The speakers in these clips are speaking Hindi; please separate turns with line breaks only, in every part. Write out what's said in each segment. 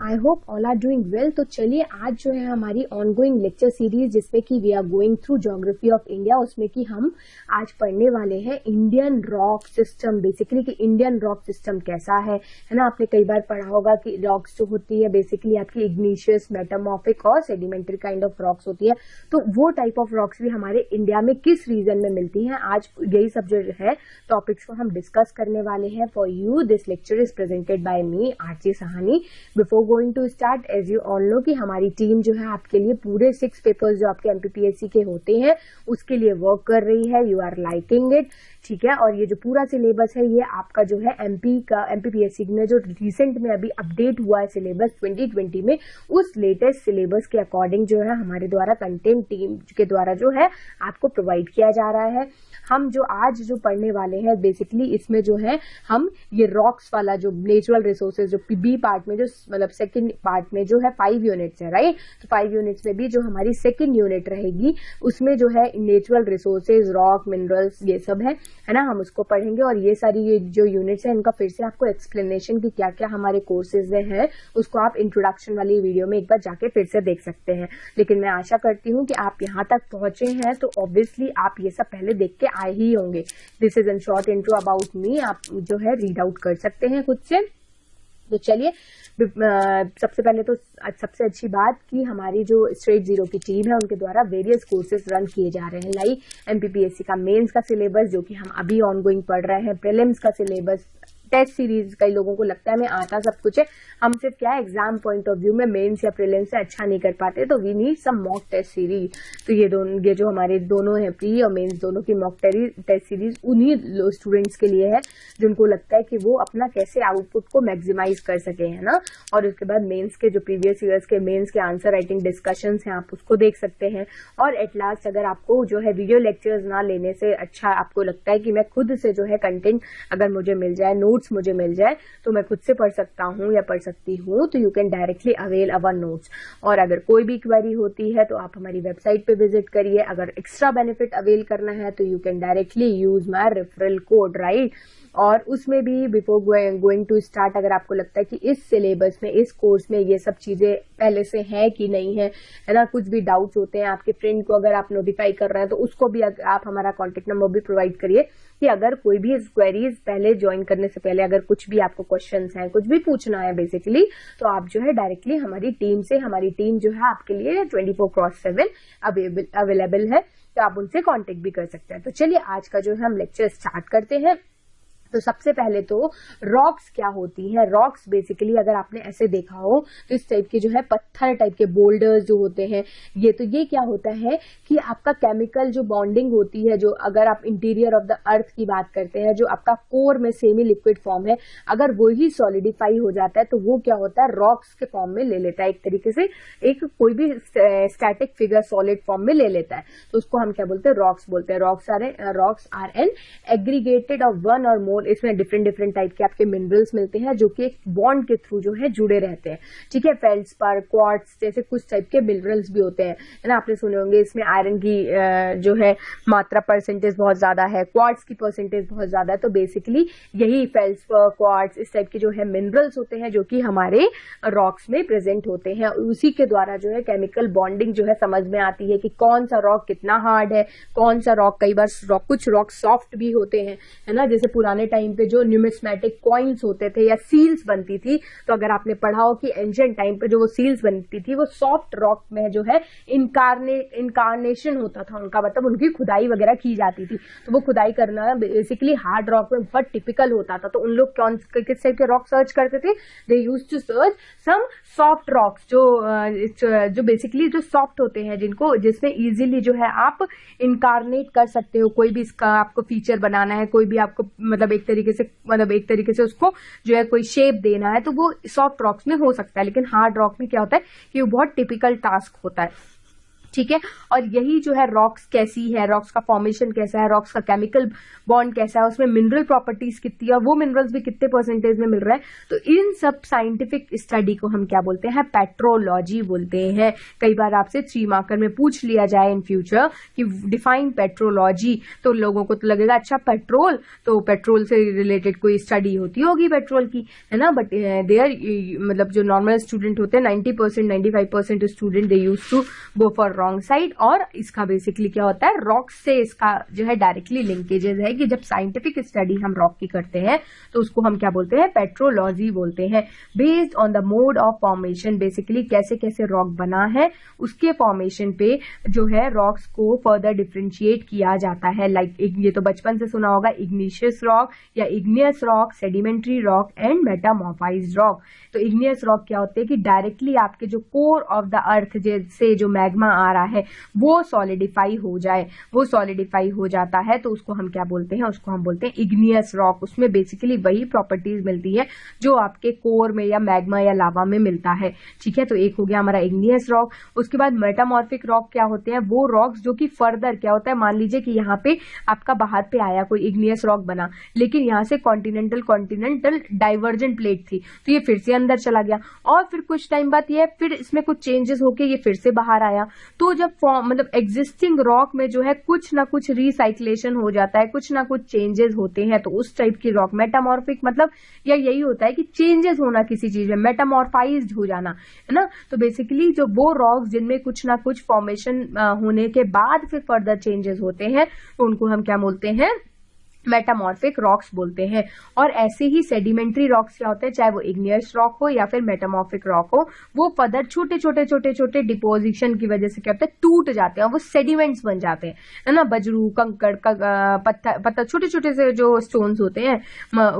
I hope all are doing well. तो चलिए आज जो है हमारी ऑनगोइंग लेक्चर सीरीज जिसमें कि we are going through geography of India, उसमें कि हम आज पढ़ने वाले हैं इंडियन रॉक सिस्टम। बेसिकली कि इंडियन रॉक सिस्टम कैसा है ना। आपने कई बार पढ़ा होगा कि रॉक्स जो होती है बेसिकली आपकी इग्निशियस, मेटामॉर्फिक और सेडिमेंटरी काइंड ऑफ रॉक्स होती है। तो वो टाइप ऑफ रॉक्स भी हमारे इंडिया में किस रीजन में मिलती हैं, आज यही सब जो है टॉपिक्स को हम डिस्कस करने वाले हैं for you. This lecture is presented by me Aarti Sahani. Before going to start, as you all know कि हमारी टीम जो है आपके लिए पूरे 6 पेपर्स जो आपके एमपीपीएससी के होते हैं उसके लिए वर्क कर रही है। यू आर लाइकिंग इट, ठीक है। और ये जो पूरा सिलेबस है ये आपका जो है एमपीपीएससी में जो रिसेंट में अभी अपडेट हुआ है सिलेबस 2020 में, उस लेटेस्ट सिलेबस के अकॉर्डिंग जो है हमारे द्वारा कंटेंट टीम के द्वारा जो है आपको प्रोवाइड किया जा रहा है। हम जो आज जो पढ़ने वाले हैं बेसिकली इसमें जो है हम ये रॉक्स वाला जो नेचुरल रिसोर्सेज जो बी पार्ट में जो मतलब सेकंड पार्ट में जो है 5 यूनिट्स है, राइट। तो 5 यूनिट्स में भी जो हमारी सेकंड यूनिट रहेगी उसमें जो है नेचुरल रिसोर्सेज, रॉक, मिनरल्स, ये सब है ना, हम उसको पढ़ेंगे। और ये सारी ये जो यूनिट्स है इनका फिर से आपको एक्सप्लेनेशन की क्या क्या हमारे कोर्सेज में है उसको आप इंट्रोडक्शन वाली वीडियो में एक बार जाके फिर से देख सकते हैं। लेकिन मैं आशा करती हूँ कि आप यहाँ तक पहुंचे हैं तो ऑब्वियसली आप ये सब पहले देख के आए ही होंगे। This is an short intro about me, आप जो है रीड आउट कर सकते हैं खुद से। तो चलिए सबसे पहले तो सबसे अच्छी बात कि हमारी जो स्ट्रेट जीरो की टीम है उनके द्वारा वेरियस कोर्सेज रन किए जा रहे हैं, लाइक एमपीपीएससी का मेंस का सिलेबस जो कि हम अभी ऑनगोइंग पढ़ रहे हैं, प्रीलिम्स का सिलेबस, टेस्ट सीरीज। कई लोगों को लगता है मैं आता सब कुछ है, हम सिर्फ क्या एग्जाम पॉइंट ऑफ व्यू में मेंस या प्रीलिम्स से अच्छा नहीं कर पाते, तो we need some mock test series. तो ये जो हमारे दोनों है प्री और मेंस दोनों की मॉक टेस्ट सीरीज उन्हीं स्टूडेंट्स के लिए है जिनको लगता है कि वो अपना कैसे आउटपुट को मैक्सिमाइज कर सके, है ना। और उसके बाद मेंस के जो प्रीवियस ईयर्स के मेंस के आंसर राइटिंग डिस्कशन है आप उसको देख सकते हैं। और एट लास्ट अगर आपको जो है वीडियो लेक्चर्स ना लेने से अच्छा आपको लगता है कि मैं खुद से जो है कंटेंट अगर मुझे मिल जाए, नोट्स मुझे मिल जाए तो मैं खुद से पढ़ सकता हूँ या पढ़ सकती हूँ, तो you can directly avail our notes. और अगर कोई भी क्वेरी होती है तो आप हमारी वेबसाइट पे विजिट करिए। अगर एक्स्ट्रा बेनिफिट अवेल करना है तो you can directly use my referral code, right. और उसमें भी बिफोर गोइंग टू स्टार्ट अगर आपको लगता है कि इस सिलेबस में, इस कोर्स में ये सब चीजें पहले से है कि नहीं है ना, कुछ भी डाउट्स होते हैं आपके फ्रेंड को अगर आप नोटिफाई कर रहे हैं तो उसको भी आप हमारा कॉन्टेक्ट नंबर भी प्रोवाइड करिए कि अगर कोई भी क्वेरीज पहले ज्वाइन करने से पहले अगर कुछ भी आपको क्वेश्चंस हैं, कुछ भी पूछना है बेसिकली, तो आप जो है डायरेक्टली हमारी टीम जो है आपके लिए 24/7 अवेलेबल है, तो आप उनसे कांटेक्ट भी कर सकते हैं। तो चलिए आज का जो है हम लेक्चर स्टार्ट करते हैं। तो सबसे पहले तो रॉक्स क्या होती है। रॉक्स बेसिकली अगर आपने ऐसे देखा हो तो इस टाइप के जो है पत्थर टाइप के बोल्डर्स जो होते हैं ये क्या होता है कि आपका केमिकल जो बॉन्डिंग होती है, जो अगर आप इंटीरियर ऑफ द अर्थ की बात करते हैं, जो आपका कोर में सेमी लिक्विड फॉर्म है, अगर वो ही सॉलिडिफाई हो जाता है तो वो क्या होता है रॉक्स के फॉर्म में ले लेता है। एक तरीके से एक कोई भी स्टैटिक फिगर सॉलिड फॉर्म में ले लेता है, तो उसको हम क्या बोलते हैं, रॉक्स बोलते हैं। Rocks are an aggregated of one और मोर, इसमें डिफरेंट टाइप के आपके मिनरल्स मिलते हैं जो कि एक बॉन्ड के थ्रू जो है जुड़े रहते हैं, ठीक है। फेल्डस्पार, क्वार्ट्ज जैसे कुछ टाइप के मिनरल्स भी होते हैं, है ना। आपने सुने होंगे इसमें आयरन की जो है मात्रा परसेंटेज बहुत ज्यादा है, क्वार्ट्ज की परसेंटेज बहुत ज्यादा है। तो बेसिकली यही फेल्डस्पार, क्वार्ट्ज इस टाइप के जो है मिनरल्स होते हैं जो कि हमारे रॉक्स में प्रेजेंट होते हैं। उसी के द्वारा जो है केमिकल बॉन्डिंग जो है समझ में आती है कि कौन सा रॉक कितना हार्ड है, कौन सा रॉक, कई बार कुछ रॉक सॉफ्ट भी होते हैं, है ना। जैसे पुराने टाइम पे जो न्यूमिस्मेटिक कॉइन्स होते थे या सील्स बनती थी, तो अगर आपने पढ़ा हो कि एंशिएंट टाइम पे जो वो सील्स बनती थी वो सॉफ्ट रॉक में जो है इनकारनेशन होता था उनका, मतलब उनकी खुदाई वगैरह की जाती थी। तो वो खुदाई करना बेसिकली हार्ड रॉक में बहुत टिपिकल होता था। तो उन लोग किस टाइप के रॉक सर्च करते थे, they used to search some soft rocks जो बेसिकली जो सॉफ्ट होते हैं, जिसमें इजीली जो है आप इनकारनेट कर सकते हो। कोई भी इसका आपको फीचर बनाना है, कोई भी आपको मतलब एक तरीके से उसको जो है कोई शेप देना है, तो वो सॉफ्ट रॉक्स में हो सकता है। लेकिन हार्ड रॉक में क्या होता है कि वो बहुत टिपिकल टास्क होता है। ठीक है। और यही जो है रॉक्स कैसी है, रॉक्स का फॉर्मेशन कैसा है, रॉक्स का केमिकल बॉन्ड कैसा है, उसमें मिनरल प्रॉपर्टीज कितनी है और वो मिनरल्स भी कितने परसेंटेज में मिल रहा है, तो इन सब साइंटिफिक स्टडी को हम क्या बोलते हैं, पेट्रोलॉजी बोलते हैं। कई बार आपसे 3 मार्कर में पूछ लिया जाए इन फ्यूचर कि डिफाइन पेट्रोलॉजी, तो लोगों को तो लगेगा अच्छा पेट्रोल, तो पेट्रोल से रिलेटेड कोई स्टडी होती होगी पेट्रोल की, है ना। बट देयर मतलब जो नॉर्मल स्टूडेंट होते हैं 90% 95% student they use to go for wrong side. और इसका बेसिकली क्या होता है, रॉक्स से इसका जो है डायरेक्टली लिंकेजेस है कि जब साइंटिफिक स्टडी हम रॉक की करते हैं तो उसको हम क्या बोलते हैं, पेट्रोलॉजी बोलते हैं। Based on the mode of formation, basically कैसे कैसे रॉक बना है उसके फॉर्मेशन पे जो है रॉक्स को फर्दर डिफ्रेंशिएट किया जाता है। लाइक ये तो बचपन से सुना होगा, इग्निशियस रॉक या igneous rock, sedimentary rock and metamorphosed rock. तो इग्नियस रॉक क्या होते हैं कि डायरेक्टली आपके जो कोर ऑफ द अर्थ से जो मैग्मा आ रहा है वो सॉलिडिफाई हो जाए, वो सॉलिडिफाई हो जाता है तो उसको हम क्या बोलते हैं, उसको हम बोलते हैं इग्नियस रॉक। उसमें बेसिकली वही प्रॉपर्टीज मिलती है जो आपके कोर में या मैग्मा या लावा में मिलता है। ठीक है, तो एक हो गया हमारा इग्नियस रॉक। उसके बाद मेटामॉर्फिक रॉक क्या होते हैं, वो रॉक्स जो कि फर्दर क्या होता है, मान लीजिए कि यहाँ पे आपका बाहर पे आया कोई इग्नियस रॉक बना, लेकिन यहाँ से कॉन्टिनेंटल डाइवर्जेंट प्लेट थी तो ये फिर से अंदर चला गया और फिर कुछ टाइम बाद ये फिर इसमें कुछ चेंजेस होके ये फिर से बाहर आया। तो जब मतलब एग्जिस्टिंग रॉक में जो है कुछ ना कुछ रिसाइक्लेशन हो जाता है, कुछ ना कुछ चेंजेस होते हैं, तो उस टाइप की रॉक मेटामॉर्फिक मतलब या यही होता है कि चेंजेस होना किसी चीज में, मेटामॉर्फाइज्ड हो जाना, है ना। तो बेसिकली जो वो रॉक्स जिनमें कुछ ना कुछ फॉर्मेशन होने के बाद फिर फर्दर चेंजेस होते हैं तो उनको हम क्या बोलते हैं, मेटामॉर्फिक रॉक्स बोलते हैं। और ऐसे ही सेडिमेंट्री रॉक्स क्या होते हैं, चाहे वो इग्नियस रॉक हो या फिर मेटामॉर्फिक रॉक हो, वो फर्दर छोटे छोटे छोटे छोटे डिपोजिशन की वजह से क्या होता है, टूट जाते हैं, वो सेडिमेंट्स बन जाते हैं, है ना। बजरू, कंकड़, पत्थर, छोटे छोटे से जो स्टोन्स होते हैं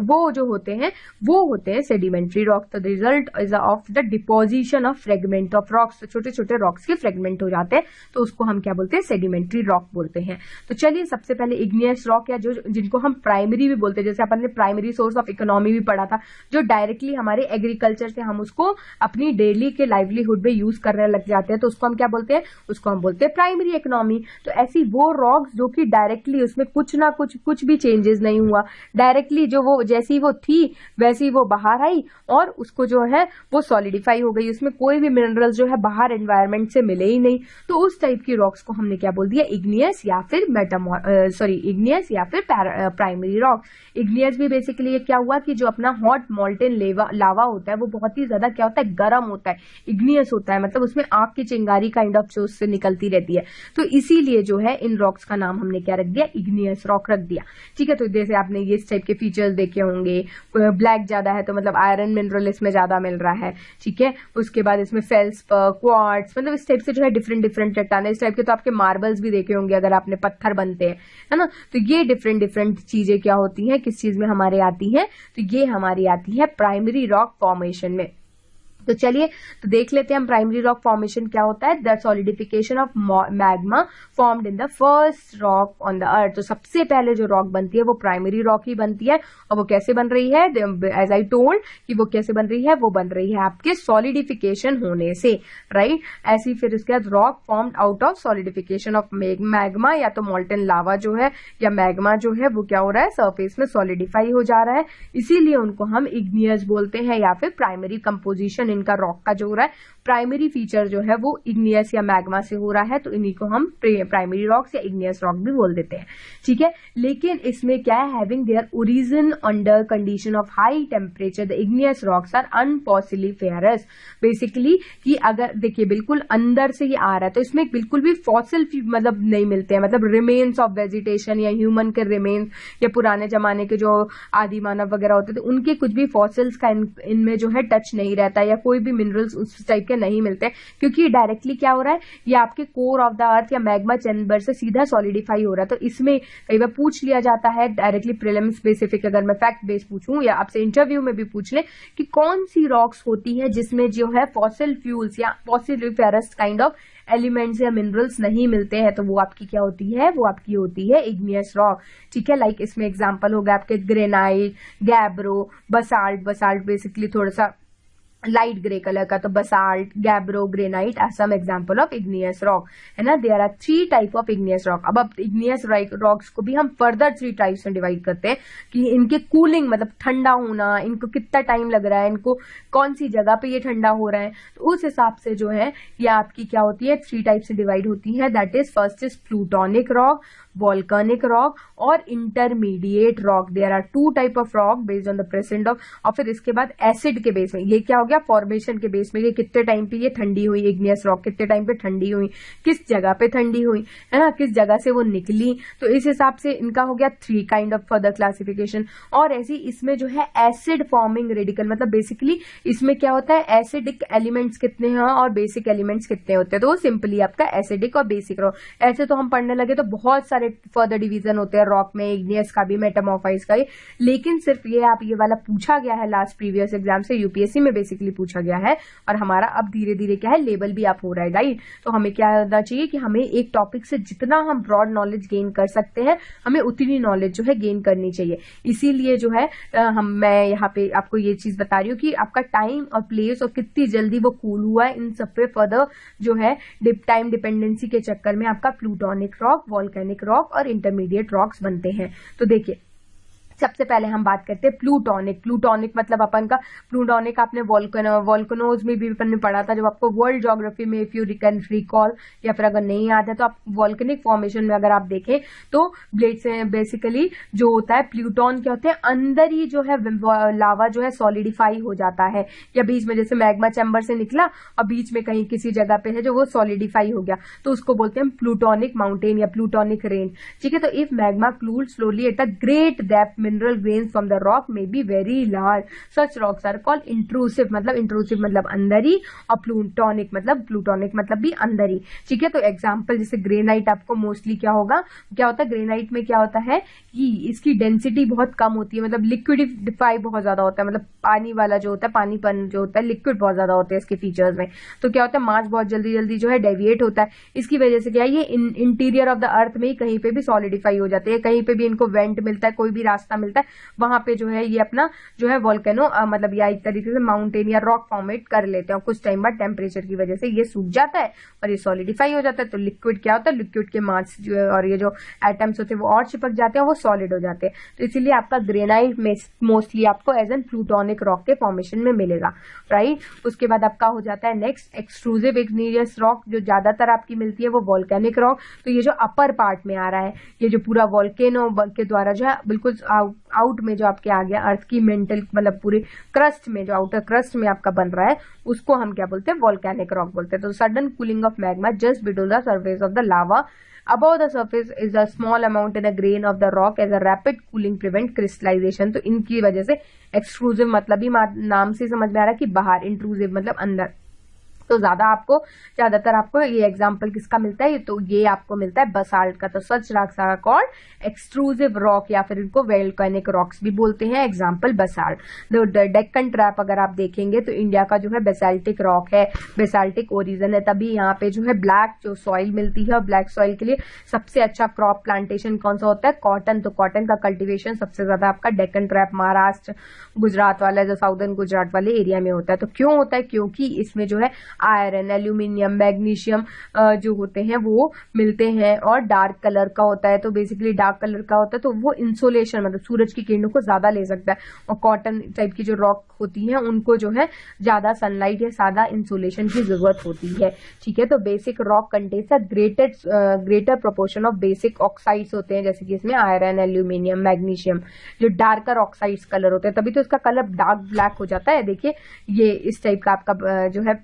वो जो होते हैं वो होते हैं सेडिमेंट्री रॉक। तो the result is of the deposition of fragment of rocks, तो छोटे छोटे रॉक्स के फ्रेगमेंट हो जाते हैं तो उसको हम क्या बोलते हैं, सेडिमेंट्री रॉक बोलते हैं। तो चलिए सबसे पहले इग्नियस रॉक या जो जिनको हम प्राइमरी भी बोलते हैं, जैसे अपन ने प्राइमरी सोर्स ऑफ इकोनॉमी भी पढ़ा था, जो डायरेक्टली हमारे एग्रीकल्चर से हम उसको अपनी डेली के लाइवलीहुड में यूज करने लग जाते हैं तो उसको हम क्या बोलते हैं, उसको हम बोलते हैं प्राइमरी इकोनॉमी। तो ऐसी वो रॉक्स जो कि डायरेक्टली उसमें कुछ ना कुछ भी चेंजेस नहीं हुआ, डायरेक्टली जो वो जैसी वो थी वैसी वो बाहर आई और उसको जो है वो सॉलिडिफाई हो गई, उसमें कोई भी मिनरल्स जो है बाहर एनवायरमेंट से मिले ही नहीं, तो उस टाइप की रॉक्स को हमने क्या बोल दिया, इग्नियस या फिर इग्नियस या फिर प्राइमरी रॉक। इग्नियस भी बेसिकली क्या हुआ कि जो अपना हॉट मॉल्टेन लावा होता है वो बहुत ही ज्यादा क्या होता है, गर्म होता है, इग्नियस होता है, मतलब उसमें आग की चिंगारी काइंड ऑफ जो उससे निकलती रहती है, तो इसीलिए जो है इन रॉक्स का नाम हमने क्या रख दिया, इग्नियस रॉक रख दिया। ठीक है, तो जैसे आपने ये इस टाइप के फीचर्स देखे होंगे, ब्लैक ज्यादा है तो मतलब आयरन मिनरल इसमें ज्यादा मिल रहा है, ठीक है। उसके बाद इसमें फेल्सपर, क्वार्ट्ज, मतलब इस टाइप से जो है डिफरेंट डिफरेंट चट्टाने, इस टाइप के तो आपके मार्बल्स भी देखे होंगे अगर आपने, पत्थर बनते हैं, है ना। तो ये डिफरेंट डिफरेंट चीजें क्या होती हैं, किस चीज में हमारे आती हैं, तो ये हमारी आती है प्राइमरी रॉक फॉर्मेशन में। तो चलिए तो देख लेते हैं हम प्राइमरी रॉक फॉर्मेशन क्या होता है। The solidification of magma formed in the first rock on the earth. तो सबसे पहले जो रॉक बनती है वो प्राइमरी रॉक ही बनती है, और वो कैसे बन रही है, एज आई टोल्ड कि वो कैसे बन रही है, वो बन रही है आपके सॉलिडिफिकेशन होने से, राइट। ऐसी फिर उसके बाद rock formed out of solidification of magma, या तो मॉल्टेन लावा जो है या मैग्मा जो है वो क्या हो रहा है, सरफेस में सॉलिडिफाई हो जा रहा है, इसीलिए उनको हम इग्नियस बोलते हैं, या फिर प्राइमरी कंपोजिशन इनका रॉक का जो हो रहा है, प्राइमरी फीचर जो है वो इग्नियस या मैग्मा से हो रहा है, तो इन्हीं को हम प्राइमरी रॉक्स या इग्नियस रॉक भी बोल देते हैं, ठीक है। लेकिन इसमें क्या है, having their origin under condition of high temperature, the igneous rocks are unfossiliferous. Basically कि अगर देखिए बिल्कुल अंदर से ये आ रहा है तो इसमें बिल्कुल भी फॉसिल मतलब नहीं मिलते हैं, मतलब रिमेन्स ऑफ वेजिटेशन या ह्यूमन के रिमेन्स या पुराने जमाने के जो आदि मानव वगैरह होते थे उनके कुछ भी फॉसिल्स का इनमें जो है टच नहीं रहता, या कोई भी मिनरल्स उस टाइप के नहीं मिलते, क्योंकि डायरेक्टली क्या हो रहा है, ये आपके कोर ऑफ द अर्थ या मैग्मा चैम्बर से सीधा सॉलिडिफाई हो रहा है। तो इसमें कई बार पूछ लिया जाता है डायरेक्टली प्रीलिम स्पेसिफिक, अगर मैं फैक्ट बेस पूछूं या आपसे इंटरव्यू में भी पूछ ले कि कौन सी रॉक्स होती है जिसमें जो है फॉसिल फ्यूल्स या फॉसिलिफेरस काइंड ऑफ एलिमेंट्स या मिनरल्स नहीं मिलते हैं, तो वो आपकी क्या होती है, वो आपकी होती है इग्नियस रॉक, ठीक है। लाइक इसमें एग्जांपल होगा आपके granite, gabbro, basalt. Basalt basically थोड़ा सा लाइट ग्रे कलर का, तो basalt, gabbro, granite are some example of igneous rock, है ना। There are 3 type of igneous rock. अब इग्नियस रॉक्स को भी हम फर्दर 3 टाइप्स में डिवाइड करते हैं कि इनके कूलिंग मतलब ठंडा होना, इनको कितना टाइम लग रहा है, इनको कौन सी जगह पे ये ठंडा हो रहा है, तो उस हिसाब से जो है ये आपकी क्या होती है 3 टाइप से डिवाइड होती है। That is first is plutonic rock, volcanic rock और intermediate rock. There are 2 type of rock based on the present of, और फिर इसके बाद एसिड के बेस में, ये क्या हो गया फॉर्मेशन के बेस में, ये कितने टाइम पे ये ठंडी हुई, इग्नियस रॉक कितने टाइम पे ठंडी हुई, किस जगह पे ठंडी हुई, है ना, किस जगह से वो निकली, तो इस हिसाब से इनका हो गया 3 काइंड ऑफ फर्दर क्लासिफिकेशन। और ऐसी इसमें जो है एसिड फॉर्मिंग रेडिकल, मतलब बेसिकली इसमें क्या होता है एसिडिक एलिमेंट्स कितने हैं और बेसिक एलिमेंट्स कितने होते हैं, तो वो सिंपली आपका एसिडिक और बेसिक रॉक। ऐसे तो हम पढ़ने लगे तो बहुत सारे फर्दर डिवीजन होते हैं रॉक में, इग्नियस का भी, मेटामॉर्फाइज का भी, लेकिन सिर्फ ये आप ये वाला पूछा गया है लास्ट प्रीवियस एग्जाम से, यूपीएससी में बेसिकली पूछा गया है, और हमारा अब धीरे धीरे क्या है लेवल भी अप हो रहा है, राइट। तो हमें क्या होना चाहिए कि हमें एक टॉपिक से जितना हम ब्रॉड नॉलेज गेन कर सकते हैं, हमें उतनी नॉलेज जो है गेन करनी चाहिए। इसीलिए जो है मैं यहाँ पे आपको ये चीज बता रही हूँ कि आपका टाइम और प्लेस और कितनी जल्दी वो कूल हुआ है, इन सब पे फर्दर जो है टाइम डिपेंडेंसी के चक्कर में आपका प्लूटोनिक रॉक, वॉल्केनिक रॉक और इंटरमीडिएट रॉक्स बनते हैं। तो देखिए सबसे पहले हम बात करते हैं प्लूटोनिक। प्लूटोनिक मतलब अपन का प्लूटोनिक आपने वॉल्केनोज में भी अपन ने पढ़ा था जब आपको वर्ल्ड ज्योग्राफी में, इफ यू कैन रिकॉल, या फिर अगर नहीं याद है तो आप वॉल्केनिक फॉर्मेशन में अगर आप देखें तो ब्लेड से बेसिकली जो होता है प्लूटोन क्या होते हैं अंदर ही जो है लावा जो है सॉलिडिफाई हो जाता है, या बीच में जैसे मैग्मा चैम्बर से निकला और बीच में कहीं किसी जगह पे है जो वो सॉलिडिफाई हो गया, तो उसको बोलते हैं प्लूटोनिक माउंटेन या प्लूटोनिक रेंज, ठीक है। तो if magma cooled slowly at a great depth, mineral grains from the rock may be very large. Such rocks are called intrusive मतलब अंदर ही, और प्लूटोनिक मतलब भी अंदर ही, ठीक है। तो एग्जांपल जैसे ग्रेनाइट आपको मोस्टली क्या होता है ग्रेनाइट में क्या होता है कि इसकी डेंसिटी बहुत कम होती है, मतलब लिक्विडिफाई बहुत ज्यादा होता है, मतलब पानी वाला जो होता है, पानीपन जो होता है, लिक्विड बहुत ज्यादा होते हैं इसके फीचर्स में। तो क्या होता है मास बहुत जल्दी जो है डेविएट होता है, इसकी वजह से क्या है ये इंटीरियर ऑफ द अर्थ में ही कहीं पे भी सॉलिडिफाई हो जाते हैं, कहीं पे भी इनको वेंट मिलता है, कोई भी रास्ता मिलता है, वहां पे जो है ये अपना जो है वोल्केनो मतलब या एक तरीके से माउंटेन या रॉक फॉर्मेट कर लेते हैं, और कुछ टाइम बाद टेम्परेचर की वजह से ये सूख जाता है और ये सॉलिडिफाई हो जाता है। तो लिक्विड क्या होता है, लिक्विड के मास जो है और ये जो एटम्स होते हैं वो और चिपक जाते हैं, वो सॉलिड हो जाते हैं। तो इसीलिए आपका ग्रेनाइट में मोस्टली आपको एज एन प्लूटोनिक रॉक के फॉर्मेशन में मिलेगा, राइट। उसके बाद आपका हो जाता है नेक्स्ट एक्सट्रूसिव इग्नियस रॉक, जो ज्यादातर आपकी मिलती है वो वोल्केनिक रॉक। तो ये जो अपर पार्ट में आ रहा है, ये जो पूरा वोल्केनो के द्वारा जो है बिल्कुल आउट में जो आपके आ गया अर्थ की मेंटल मतलब पूरे क्रस्ट में, जो आउटर क्रस्ट में आपका बन रहा है, उसको हम क्या बोलते हैं वोल्केनिक रॉक बोलते हैं। तो sudden cooling of magma just below the surface of the lava above the surface is a small amount in a grain of the rock as a rapid cooling prevent crystallization। तो इनकी वजह से एक्सट्रूसिव मतलब ही नाम से समझ में आ रहा है कि बाहर, इंट्रूसिव मतलब अंदर। तो ज्यादातर आपको ये एग्जांपल किसका मिलता है, तो ये आपको मिलता है बसाल्ट का। तो such rocks are called extrusive rock, या फिर इनको वोल्केनिक रॉक्स भी बोलते हैं। Example basalt. डेक्कन ट्रैप अगर आप देखेंगे तो इंडिया का जो है बेसाल्टिक रॉक है, बेसाल्टिक ओरिजिन है, तभी यहाँ पे जो है ब्लैक जो सॉइल मिलती है, और ब्लैक सॉइल के लिए सबसे अच्छा क्रॉप प्लांटेशन कौन सा होता है, कॉटन। तो कॉटन का कल्टिवेशन सबसे ज्यादा आपका डेक्कन ट्रैप, महाराष्ट्र, गुजरात वाला जो साउदर्न गुजरात वाले एरिया में होता है। तो क्यों होता है, क्योंकि इसमें जो है आयरन, एल्यूमिनियम, मैग्नीशियम जो होते हैं वो मिलते हैं, और डार्क कलर का होता है। तो बेसिकली डार्क कलर का होता है तो वो इंसोलेशन मतलब सूरज की किरणों को ज्यादा ले सकता है, और कॉटन टाइप की जो रॉक होती हैं उनको जो है ज्यादा सनलाइट या ज्यादा इंसोलेशन की जरूरत होती है, ठीक है। तो basic rock contains a greater proportion of basic oxides होते हैं, जैसे कि इसमें आयरन, एल्यूमिनियम, मैग्नीशियम, जो डार्कर ऑक्साइड्स कलर होते हैं, तभी तो इसका कलर डार्क ब्लैक हो जाता है। देखिए ये इस टाइप का आपका जो है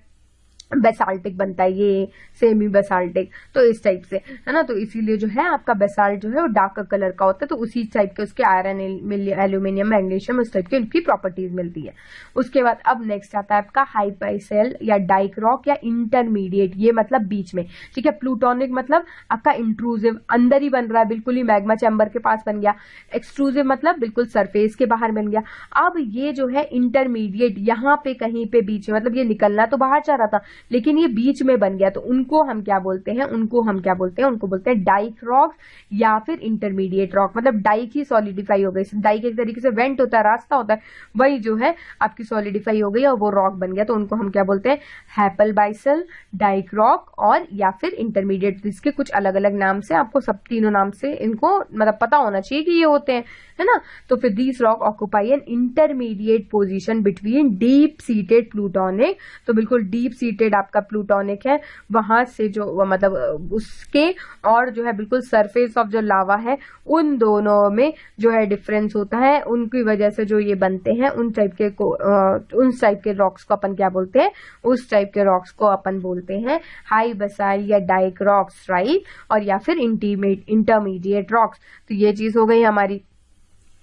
बेसाल्टिक बनता है, ये सेमी बेसाल्टिक, तो इस टाइप से है ना। तो इसीलिए जो है आपका बेसाल्ट जो है वो डार्क कलर का होता है, तो उसी टाइप के उसके आयरन, एल्यूमिनियम, मैग्नीशियम, उस टाइप की उनकी प्रॉपर्टीज मिलती है। उसके बाद अब नेक्स्ट आता है आपका हाइपाइसेल या डाइक रॉक या इंटरमीडिएट, ये मतलब बीच में, ठीक है। प्लूटोनिक मतलब आपका इंट्रूसिव, अंदर ही बन रहा है, बिल्कुल ही मैग्मा चैम्बर के पास बन गया। एक्सट्रूसिव मतलब बिल्कुल सरफेस के बाहर बन गया। अब ये जो है इंटरमीडिएट, यहाँ पे कहीं पे बीच में, मतलब ये निकलना तो बाहर चाह रहा था लेकिन ये बीच में बन गया, तो उनको हम क्या बोलते हैं, उनको बोलते हैं डाइक रॉक्स या फिर इंटरमीडिएट रॉक। मतलब डाइक ही सॉलिडिफाई हो गई, डाइक एक तरीके से वेंट होता है, रास्ता होता है, वही जो है आपकी सॉलिडिफाई हो गई और वो रॉक बन गया, तो उनको हम क्या बोलते हैं, हैपलबाइसल, डाइक रॉक और या फिर इंटरमीडिएट। इसके कुछ अलग अलग नाम से, आपको सब तीनों नाम से इनको मतलब पता होना चाहिए कि ये होते हैं, है ना। तो फिर these rock occupy an intermediate position between deep seated plutonic, तो बिल्कुल डीप सीटेड आपका प्लूटोनिक है, वहां से जो मतलब उसके और जो है बिल्कुल सरफेस ऑफ जो लावा है, उन दोनों में जो है डिफरेंस होता है, उनकी वजह से जो ये बनते हैं उन टाइप के रॉक्स को अपन क्या बोलते हैं, उस टाइप के रॉक्स को अपन बोलते हैं हाई बसाइल या डाइक रॉक्स, राइट, और या फिर इंटरमीडिएट रॉक्स। तो ये चीज हो गई हमारी।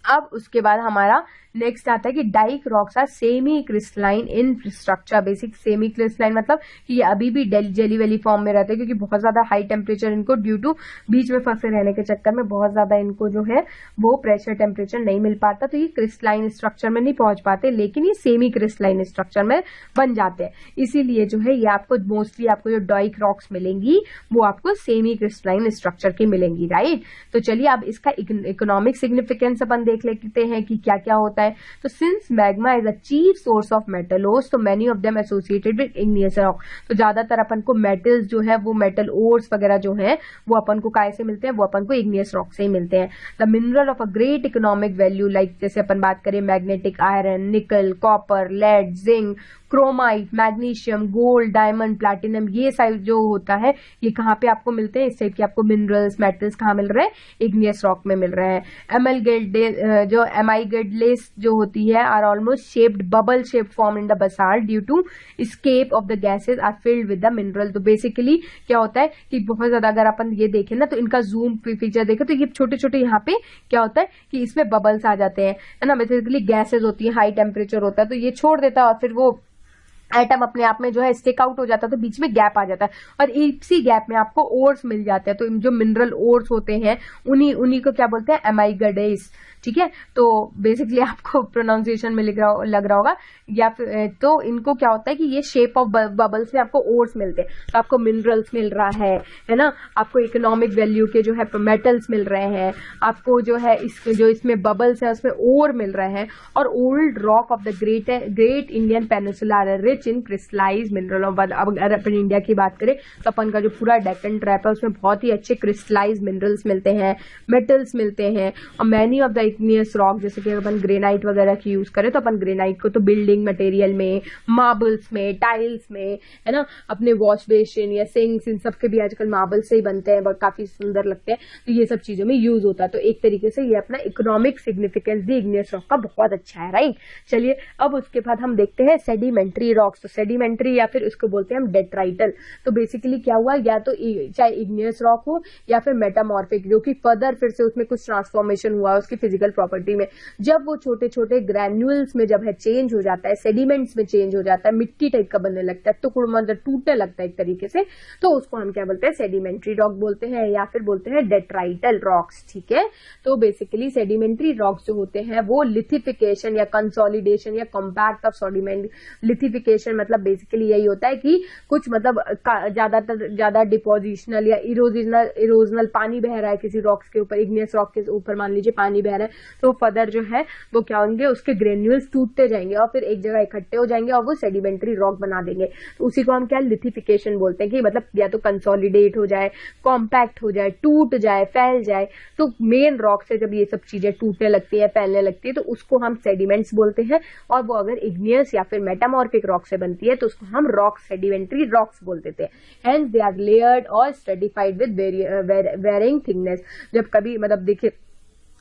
अब उसके बाद हमारा नेक्स्ट आता है कि dyke rocks are semi crystalline in structure. Basic semi crystalline मतलब कि ये अभी भी जेली वेली फॉर्म में रहते हैं, क्योंकि बहुत ज्यादा हाई टेम्परेचर इनको ड्यू टू बीच में फंसे रहने के चक्कर में बहुत ज्यादा इनको जो है वो प्रेशर टेम्परेचर नहीं मिल पाता, तो ये क्रिस्टलाइन स्ट्रक्चर में नहीं पहुंच पाते, लेकिन ये सेमी क्रिस्टलाइन स्ट्रक्चर में बन जाते हैं। इसीलिए जो है ये आपको मोस्टली आपको जो डाइक रॉक्स मिलेंगी वो आपको सेमी क्रिस्टलाइन स्ट्रक्चर की मिलेंगी, राइट। तो चलिए अब इसका इकोनॉमिक सिग्निफिकेंस अपन देख लेते हैं कि क्या क्या होता है। तो since magma is a chief source of metal ores, तो many of them associated with igneous rock, तो ज्यादातर अपन को मेटल्स जो है वो मेटल ओर्स वगैरह जो है वो अपन को काय से मिलते हैं, वो अपन को इग्नियस रॉक से ही मिलते हैं। The mineral of a great economic value, like जैसे अपन बात करें magnetic iron, nickel, copper, lead, zinc, chromite, magnesium, gold, diamond, platinum, ये साइज जो होता है ये कहाँ पे आपको मिलते हैं, इस टाइप के आपको मिनरल्स मेटल्स कहाँ मिल रहे हैं, इग्नियस रॉक में मिल रहे हैं। एमाइगेडलेस जो होती है are almost shaped bubble shape form in the basalt due to escape of the gases are filled with the mineral. तो बेसिकली क्या होता है कि बहुत ज्यादा अगर अपन ये देखें ना, तो इनका जूम फीचर देखें तो ये छोटे छोटे यहाँ पे क्या होता है कि इसमें बबल्स आ जाते हैं, है ना। बेसिकली गैसेज होती है, हाई टेम्परेचर होता है, तो ये छोड़ देता है और फिर वो एटम अपने आप में जो है स्टिक आउट हो जाता है, तो बीच में गैप आ जाता है और इसी गैप में आपको ओर्स मिल जाते हैं। तो जो मिनरल ओर्स होते हैं उन्हीं को क्या बोलते हैं, एमाइगेडेस, ठीक है। तो बेसिकली आपको प्रोनाउंसिएशन में लग रहा होगा, या फिर तो इनको क्या होता है कि ये शेप ऑफ बबल से आपको ओर्स मिलते हैं, तो आपको मिनरल्स मिल रहा है ना, आपको इकोनॉमिक वैल्यू के जो है मेटल्स मिल रहे हैं, आपको जो है जो इसमें बबल्स है उसमें ओर मिल रहे हैं, और old rock of the great Indian peninsula rich in crystallize mineral. अब अगर अपन इंडिया की बात करें तो अपन का जो पूरा डेक्कन ट्रैप है उसमें बहुत ही अच्छे क्रिस्टलाइज मिनरल्स मिलते हैं, मेटल्स मिलते हैं। और many of the igneous rock, जैसे कि अपन ग्रेनाइट वगैरह की यूज करें तो अपन ग्रेनाइट को तो बिल्डिंग मटेरियल में, मार्बल्स में, टाइल्स में, है ना, अपने वॉश बेसिन या सिंक्स, इन सब के भी आजकल मार्बल से ही बनते हैं, काफी सुंदर लगते हैं, तो ये सब चीजों में यूज होता है। तो एक तरीके से ये अपना इकोनॉमिक सिग्निफिकेंस भी इग्नियस रॉक का बहुत अच्छा है, राइट। चलिए अब उसके बाद हम देखते हैं सेडिमेंट्री रॉक्स। तो सेडिमेंट्री या फिर उसको बोलते हैं हम डेट्राइटल। तो बेसिकली क्या हुआ, या तो चाहे इग्नियस रॉक हो या फिर मेटामॉर्फिक, जो कि फर्दर फिर से उसमें कुछ ट्रांसफॉर्मेशन हुआ उसकी फिजिकल प्रॉपर्टी में, जब वो छोटे छोटे ग्रैन्यूल्स में जब है चेंज हो जाता है, सेडिमेंट्स में चेंज हो जाता है, मिट्टी टाइप का बनने लगता है, टुकड़ मतलब टूटने लगता है एक तरीके से, तो उसको हम क्या बोलते हैं, सेडिमेंट्री रॉक बोलते हैं या फिर बोलते हैं डेट्राइटल रॉक्स, ठीक है। तो बेसिकली सेडिमेंट्री रॉक्स जो होते हैं वो लिथिफिकेशन या कंसोलिडेशन या कॉम्पैक्ट ऑफ सेडिमेंट, लिथिफिकेशन मतलब बेसिकली यही होता है कि कुछ मतलब ज्यादा डिपोजिशनल या इरोजनल पानी बह रहा है किसी रॉक्स के ऊपर, इग्नियस रॉक के ऊपर मान लीजिए पानी बह रहा है, तो फर्दर जो है वो क्या होंगे, उसके ग्रेन्यूल्स टूटते जाएंगे और फिर एक जगह इकट्ठे हो जाएंगे और वो सेडिमेंट्री रॉक बना देंगे। तो उसी को हम क्या लिथिफिकेशन बोलते हैं, कि मतलब या तो कंसोलिडेट हो जाए, कॉम्पैक्ट हो जाए, टूट जाए, फैल जाए। तो मेन रॉक से जब ये सब चीजें टूटने लगती है, फैलने लगती है, तो उसको हम सेडिमेंट्स बोलते हैं। और वो अगर इग्नियस या फिर मेटामॉर्फिक रॉक से बनती है तो उसको हम रॉक सेडिमेंट्री रॉक्स बोल देते हैं। हेंस दे आर लेयर्ड और स्ट्रेटिफाइड विद वेरिंग थिकनेस। जब कभी मतलब देखिए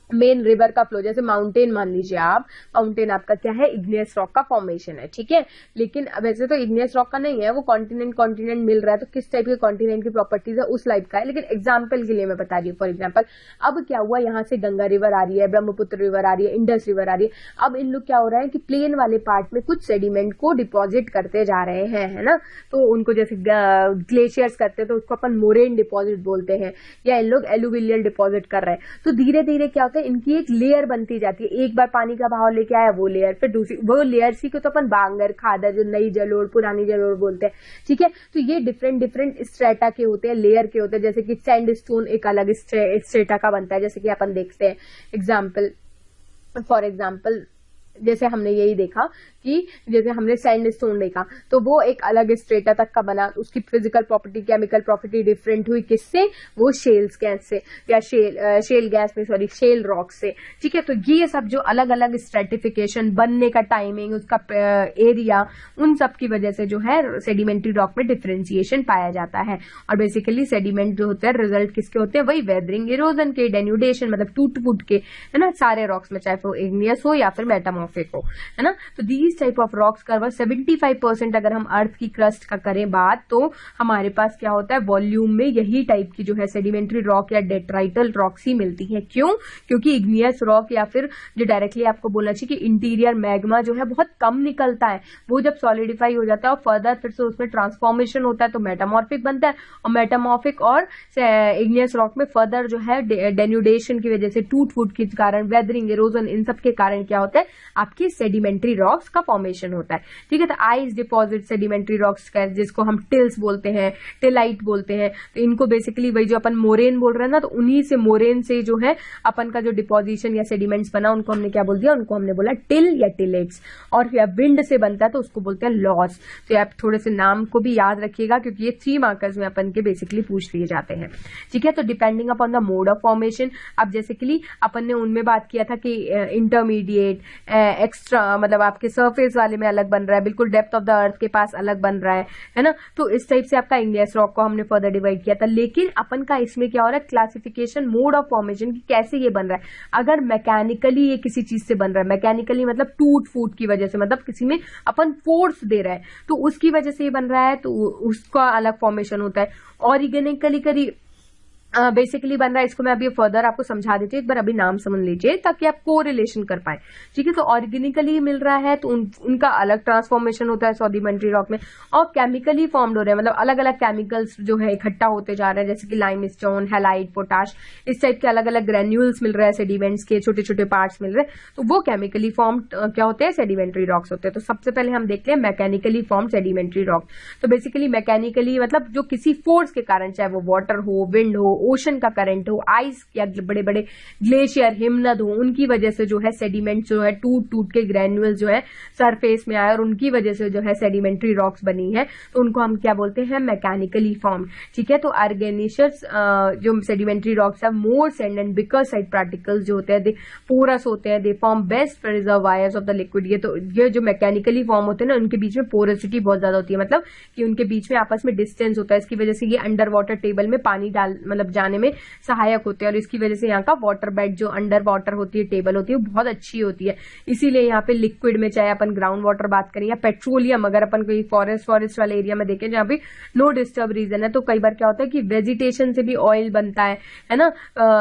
मेन रिवर का फ्लो, जैसे माउंटेन मान लीजिए आप, माउंटेन आपका क्या है, इग्नियस रॉक का फॉर्मेशन है, ठीक है। लेकिन वैसे तो इग्नियस रॉक का नहीं है, वो कॉन्टिनेंट मिल रहा है, तो किस टाइप के कॉन्टिनेंट की प्रॉपर्टीज है उस लाइफ का है, लेकिन एग्जाम्पल के लिए मैं बता रही हूँ। फॉर एग्जाम्पल अब क्या हुआ, यहाँ से गंगा रिवर आ रही है, ब्रह्मपुत्र रिवर आ रही है, इंडस रिवर आ रही है। अब इन लोग क्या हो रहा है कि प्लेन वाले पार्ट में कुछ सेडिमेंट को डिपॉजिट करते जा रहे हैं, है ना। तो उनको जैसे ग्लेशियर्स करते हैं तो उसको अपन मोरेन डिपॉजिट बोलते हैं, या इन लोग एलुविलियल डिपॉजिट कर रहे हैं। तो धीरे धीरे क्या होता है, इनकी एक लेयर बनती जाती है, एक बार पानी का बहाव लेके आया वो लेयर, फिर दूसरी वो लेयर सी को तो अपन बांगर खादर, जो नई जलोढ़ पुरानी जलोढ़ बोलते हैं, ठीक है। तो ये डिफरेंट डिफरेंट स्ट्रेटा के होते हैं, लेयर के होते हैं, जैसे कि सैंडस्टोन एक अलग स्ट्रेटा का बनता है, जैसे कि अपन देखते हैं फॉर एग्जाम्पल जैसे हमने यही देखा कि जैसे हमने सैंडस्टोन देखा तो वो एक अलग स्ट्रेटा तक का बना, उसकी physical property chemical property different हुई, किससे, वो शेल्स गैस से या शेल गैस में सॉरी शेल रॉक से, ठीक है। तो ये सब जो अलग अलग स्ट्रेटिफिकेशन, बनने का टाइमिंग, उसका एरिया, उन सब की वजह से जो है सेडिमेंट्री रॉक में डिफरेंशिएशन पाया जाता है। और बेसिकली सेडिमेंट जो होता है रिजल्ट किसके होते हैं, वही वेदरिंग, इरोजन के, डेन्यूडेशन मतलब टूट फूट के, है ना, सारे रॉक्स में, चाहे वो इग्नियस हो या फिर मेटामॉर्फिक हो, है ना। तो these type of rocks cover 75% अगर हम अर्थ की क्रस्ट का करें बात, तो हमारे पास क्या होता है, वॉल्यूम में यही टाइप की जो है सेडिमेंट्री रॉक या डेट्राइटल रॉक्स ही मिलती है। क्यों? क्योंकि इग्नियस रॉक या फिर जो डायरेक्टली आपको बोलना चाहिए कि इंटीरियर मैग्मा जो है बहुत कम निकलता है, वो जब सॉलिडिफाई हो जाता है और फर्दर फिर से उसमें ट्रांसफॉर्मेशन होता है तो मेटामॉर्फिक बनता है, और मेटामॉर्फिक और इग्नियस रॉक में फर्दर जो है डेन्यूडेशन की वजह से, टूट फूट के कारण, वेदरिंग, इरोजन, इन सब के कारण क्या होता है, आपकी सेडिमेंट्री रॉक्स का फॉर्मेशन होता है, ठीक है। तो आइस डिपॉजिट सेडिमेंट्री रॉक्स का, जिसको हम टिल्स बोलते हैं, टिलाइट बोलते हैं, तो इनको बेसिकली वही जो अपन मोरेन बोल रहे हैं ना, तो उन्हीं से मोरेन से जो है अपन का जो डिपोजिशन या सेडिमेंट्स बना, उनको हमने क्या बोल दिया, उनको हमने बोला टिल या टिलेट्स। और फिर विंड से बनता है तो उसको बोलते हैं लॉस। तो आप थोड़े से नाम को भी याद रखिएगा क्योंकि ये 3 मार्कर्स में अपन के बेसिकली पूछ लिए जाते हैं, ठीक है। तो depending upon the mode of formation, अब बेसिकली अपन ने उनमें बात किया था कि इंटरमीडिएट, एक्स्ट्रा मतलब आपके सरफेस वाले में अलग बन रहा है, बिल्कुल डेप्थ ऑफ द अर्थ के पास अलग बन रहा है ना। तो इस टाइप से आपका इग्नियस रॉक को हमने फर्दर डिवाइड किया था। लेकिन अपन का इसमें क्या हो रहा है, क्लासिफिकेशन मोड ऑफ फॉर्मेशन की, कैसे ये बन रहा है। अगर मैकेनिकली ये किसी चीज से बन रहा है, मैकेनिकली मतलब टूट फूट की वजह से, मतलब किसी में अपन फोर्स दे रहा है तो उसकी वजह से ये बन रहा है, तो उसका अलग फॉर्मेशन होता है। ऑर्गेनिकली करी बेसिकली बन रहा है, इसको मैं अभी फर्दर आपको समझा देती हूँ, एक बार अभी नाम समझ लीजिए ताकि आप को रिलेशन कर पाए, ठीक है। तो ऑर्गेनिकली मिल रहा है तो उनका अलग ट्रांसफॉर्मेशन होता है सेडिमेंट्री रॉक में, और केमिकली फॉर्म्ड हो रहे हैं, मतलब अलग अलग केमिकल्स जो है इकट्ठा होते जा रहे हैं, जैसे कि लाइमस्टोन, हैलाइट, पोटाश, इस टाइप के अलग अलग ग्रेन्यूल्स मिल रहे हैं, सेडिमेंट्स के छोटे छोटे पार्ट्स मिल रहे हैं, तो वो केमिकली फॉर्म्ड क्या होते हैं, सेडिमेंट्री रॉक्स होते हैं। तो सबसे पहले हम देखते हैं मैकेनिकली फॉर्म्ड सेडिमेंट्री रॉक। तो बेसिकली मैकेनिकली मतलब जो किसी फोर्स के कारण, चाहे वो वाटर हो, विंड हो, ओशन का करंट हो, आइस या बड़े बड़े ग्लेशियर, हिमनद हो, उनकी वजह से जो है सेडिमेंट जो है टूट टूट के ग्रेन्यूल्स जो है सरफेस में आए और उनकी वजह से जो है सेडिमेंट्री रॉक्स बनी है, तो उनको हम क्या बोलते हैं, मैकेनिकली फॉर्म, ठीक है। तो आर्गेनिशियस जो सेडिमेंट्री रॉक्स है, more sand and bigger side particles जो होते हैं, दे पोरस होते हैं, they form best reservoirs of the liquid. ये जो मैकेनिकली फॉर्म होते हैं ना, उनके बीच में पोरोसिटी बहुत ज्यादा होती है, मतलब कि उनके बीच में आपस में डिस्टेंस होता है, इसकी वजह से ये अंडर वाटर टेबल में पानी डाल मतलब जाने में सहायक होते हैं, और इसकी वजह से यहाँ का वाटर बेड जो अंडर वाटर होती है, टेबल होती है, वो बहुत अच्छी होती है। इसीलिए यहाँ पे लिक्विड में, चाहे अपन ग्राउंड वाटर बात करें या पेट्रोलियम, अगर अपन कोई फॉरेस्ट वाले एरिया में देखें जहाँ पे नो डिस्टर्ब रीजन है, तो कई बार क्या होता है कि वेजिटेशन से भी ऑयल बनता है ना,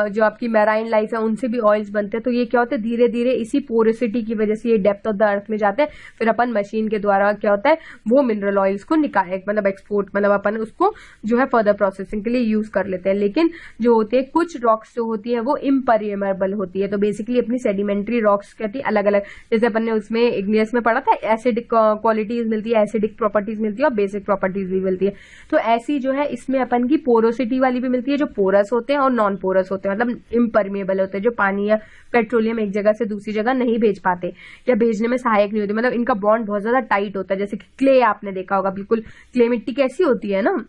जो आपकी मैराइन लाइफ है उनसे भी ऑयल्स बनते हैं। तो ये क्या होता है, धीरे धीरे इसी पोरोसिटी की वजह से ये डेप्थ ऑफ द अर्थ में जाते हैं, फिर अपन मशीन के द्वारा क्या होता है, वो मिनरल ऑयल्स को निकाल मतलब एक्सपोर्ट मतलब अपन उसको जो है फर्दर प्रोसेसिंग के लिए यूज कर लेते हैं। लेकिन जो होते हैं कुछ रॉक्स जो होती है वो इम्परमेबल होती है। तो बेसिकली अपनी सेडिमेंट्री रॉक्स कहती है अलग अलग, जैसे अपन ने उसमें इग्नियस में पढ़ा था, एसिडिक क्वालिटीज मिलती है, एसिडिक प्रॉपर्टीज मिलती है और बेसिक प्रॉपर्टीज भी मिलती है। तो ऐसी जो है इसमें अपन की पोरोसिटी वाली भी मिलती है, जो पोरस होते हैं और नॉन पोरस होते हैं, मतलब इम्परमेबल होते हैं, जो पानी या पेट्रोलियम एक जगह से दूसरी जगह नहीं भेज पाते या भेजने में सहायक नहीं होते, मतलब इनका बॉन्ड बहुत ज्यादा टाइट होता है। जैसे कि क्ले आपने देखा होगा, बिल्कुल क्ले मिट्टी कैसी होती है ना,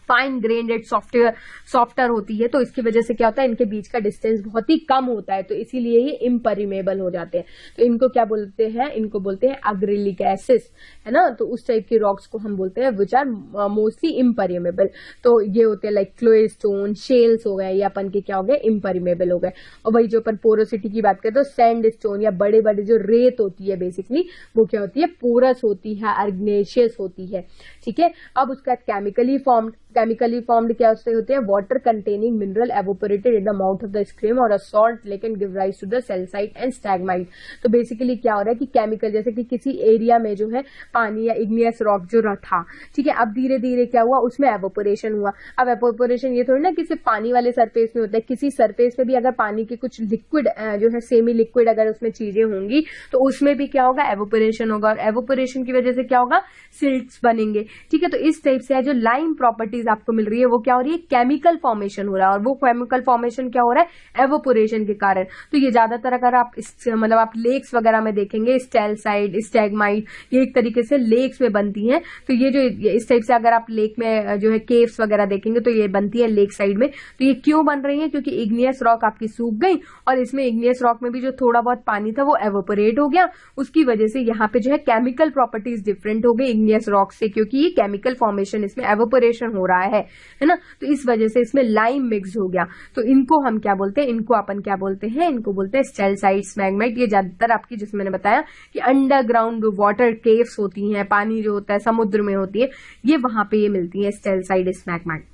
फाइन ग्रेन्ड सॉफ्टर होती है, तो इसकी वजह से क्या होता है, इनके बीच का डिस्टेंस बहुत ही कम होता है, तो इसीलिए ये इम्परमेबल हो जाते हैं। तो इनको क्या बोलते हैं, इनको बोलते हैं अग्रिलिक एसिड, है ना। तो उस टाइप के रॉक्स को हम बोलते हैं विच आर मोस्टली इम्परमेबल। तो ये होते हैं लाइक क्ले स्टोन, शेल्स हो गए, या अपन के क्या हो गए, इम्परमेबल हो गए। और वही जो अपन पोरोसिटी की बात करें तो सैंड स्टोन या बड़े बड़े जो रेत होती है बेसिकली, वो क्या होती है, पोरस होती है, अर्गनेशियस होती है, ठीक है। अब उसका केमिकली फॉर्म्ड केमिकली फॉर्म्ड क्या होते हैं, water containing mineral evaporated at the mouth of the stream और a salt lake and give rise to the stalactite and stalagmite. तो बेसिकली क्या हो रहा है कि केमिकल, जैसे कि किसी एरिया में जो है पानी या इग्नियस रॉक जो था, ठीक है, अब धीरे धीरे क्या हुआ, उसमें एवोपोरेशन हुआ। अब एवोपोरेशन ये थोड़ी ना कि सिर्फ पानी वाले सरफेस में होता है, किसी सरफेस पे भी अगर पानी के कुछ लिक्विड जो है सेमी लिक्विड अगर उसमें चीजें होंगी तो उसमें भी क्या होगा, एवोपोरेशन होगा, और एवोपोरेशन की वजह से क्या होगा, सिल्ट्स बनेंगे। ठीक है, तो इस टाइप से जो लाइम प्रॉपर्टीज आपको मिल रही है वो क्या हो रही है, केमिकल फॉर्मेशन हो रहा है, और वो केमिकल फॉर्मेशन क्या हो रहा है, एवोपोरेशन के कारण। तो ये ज्यादातर अगर आप मतलब आप लेक्स वगैरह में देखेंगे, स्टेलसाइट, स्टैगमाइट, ये एक तरीके से लेक्स में बनती हैं। तो ये जो इस टाइप से अगर आप लेक में जो है केव्स वगैरह देखेंगे तो ये बनती है लेक साइड में। तो ये क्यों बन रही है, क्योंकि इग्नियस रॉक आपकी सूख गई और इसमें इग्नियस रॉक में भी जो थोड़ा बहुत पानी था वो एवोपोरेट हो गया, उसकी वजह से यहाँ पे जो है केमिकल प्रॉपर्टीज डिफरेंट हो गई इग्नियस रॉक से, क्योंकि ये केमिकल फॉर्मेशन, इसमें एवोपोरेशन हो रहा है ना। तो इस वजह से इसमें लाइम मिक्स हो गया। तो इनको हम क्या बोलते हैं, इनको अपन क्या बोलते हैं, इनको बोलते हैं स्टेलसाइट, स्टैगमाइट। ये ज्यादातर आपकी, जिसमें मैंने बताया कि अंडरग्राउंड वाटर केव्स होती हैं, पानी जो होता है समुद्र में होती है, ये वहां पे ये मिलती है स्टेलसाइट, स्टैगमाइट।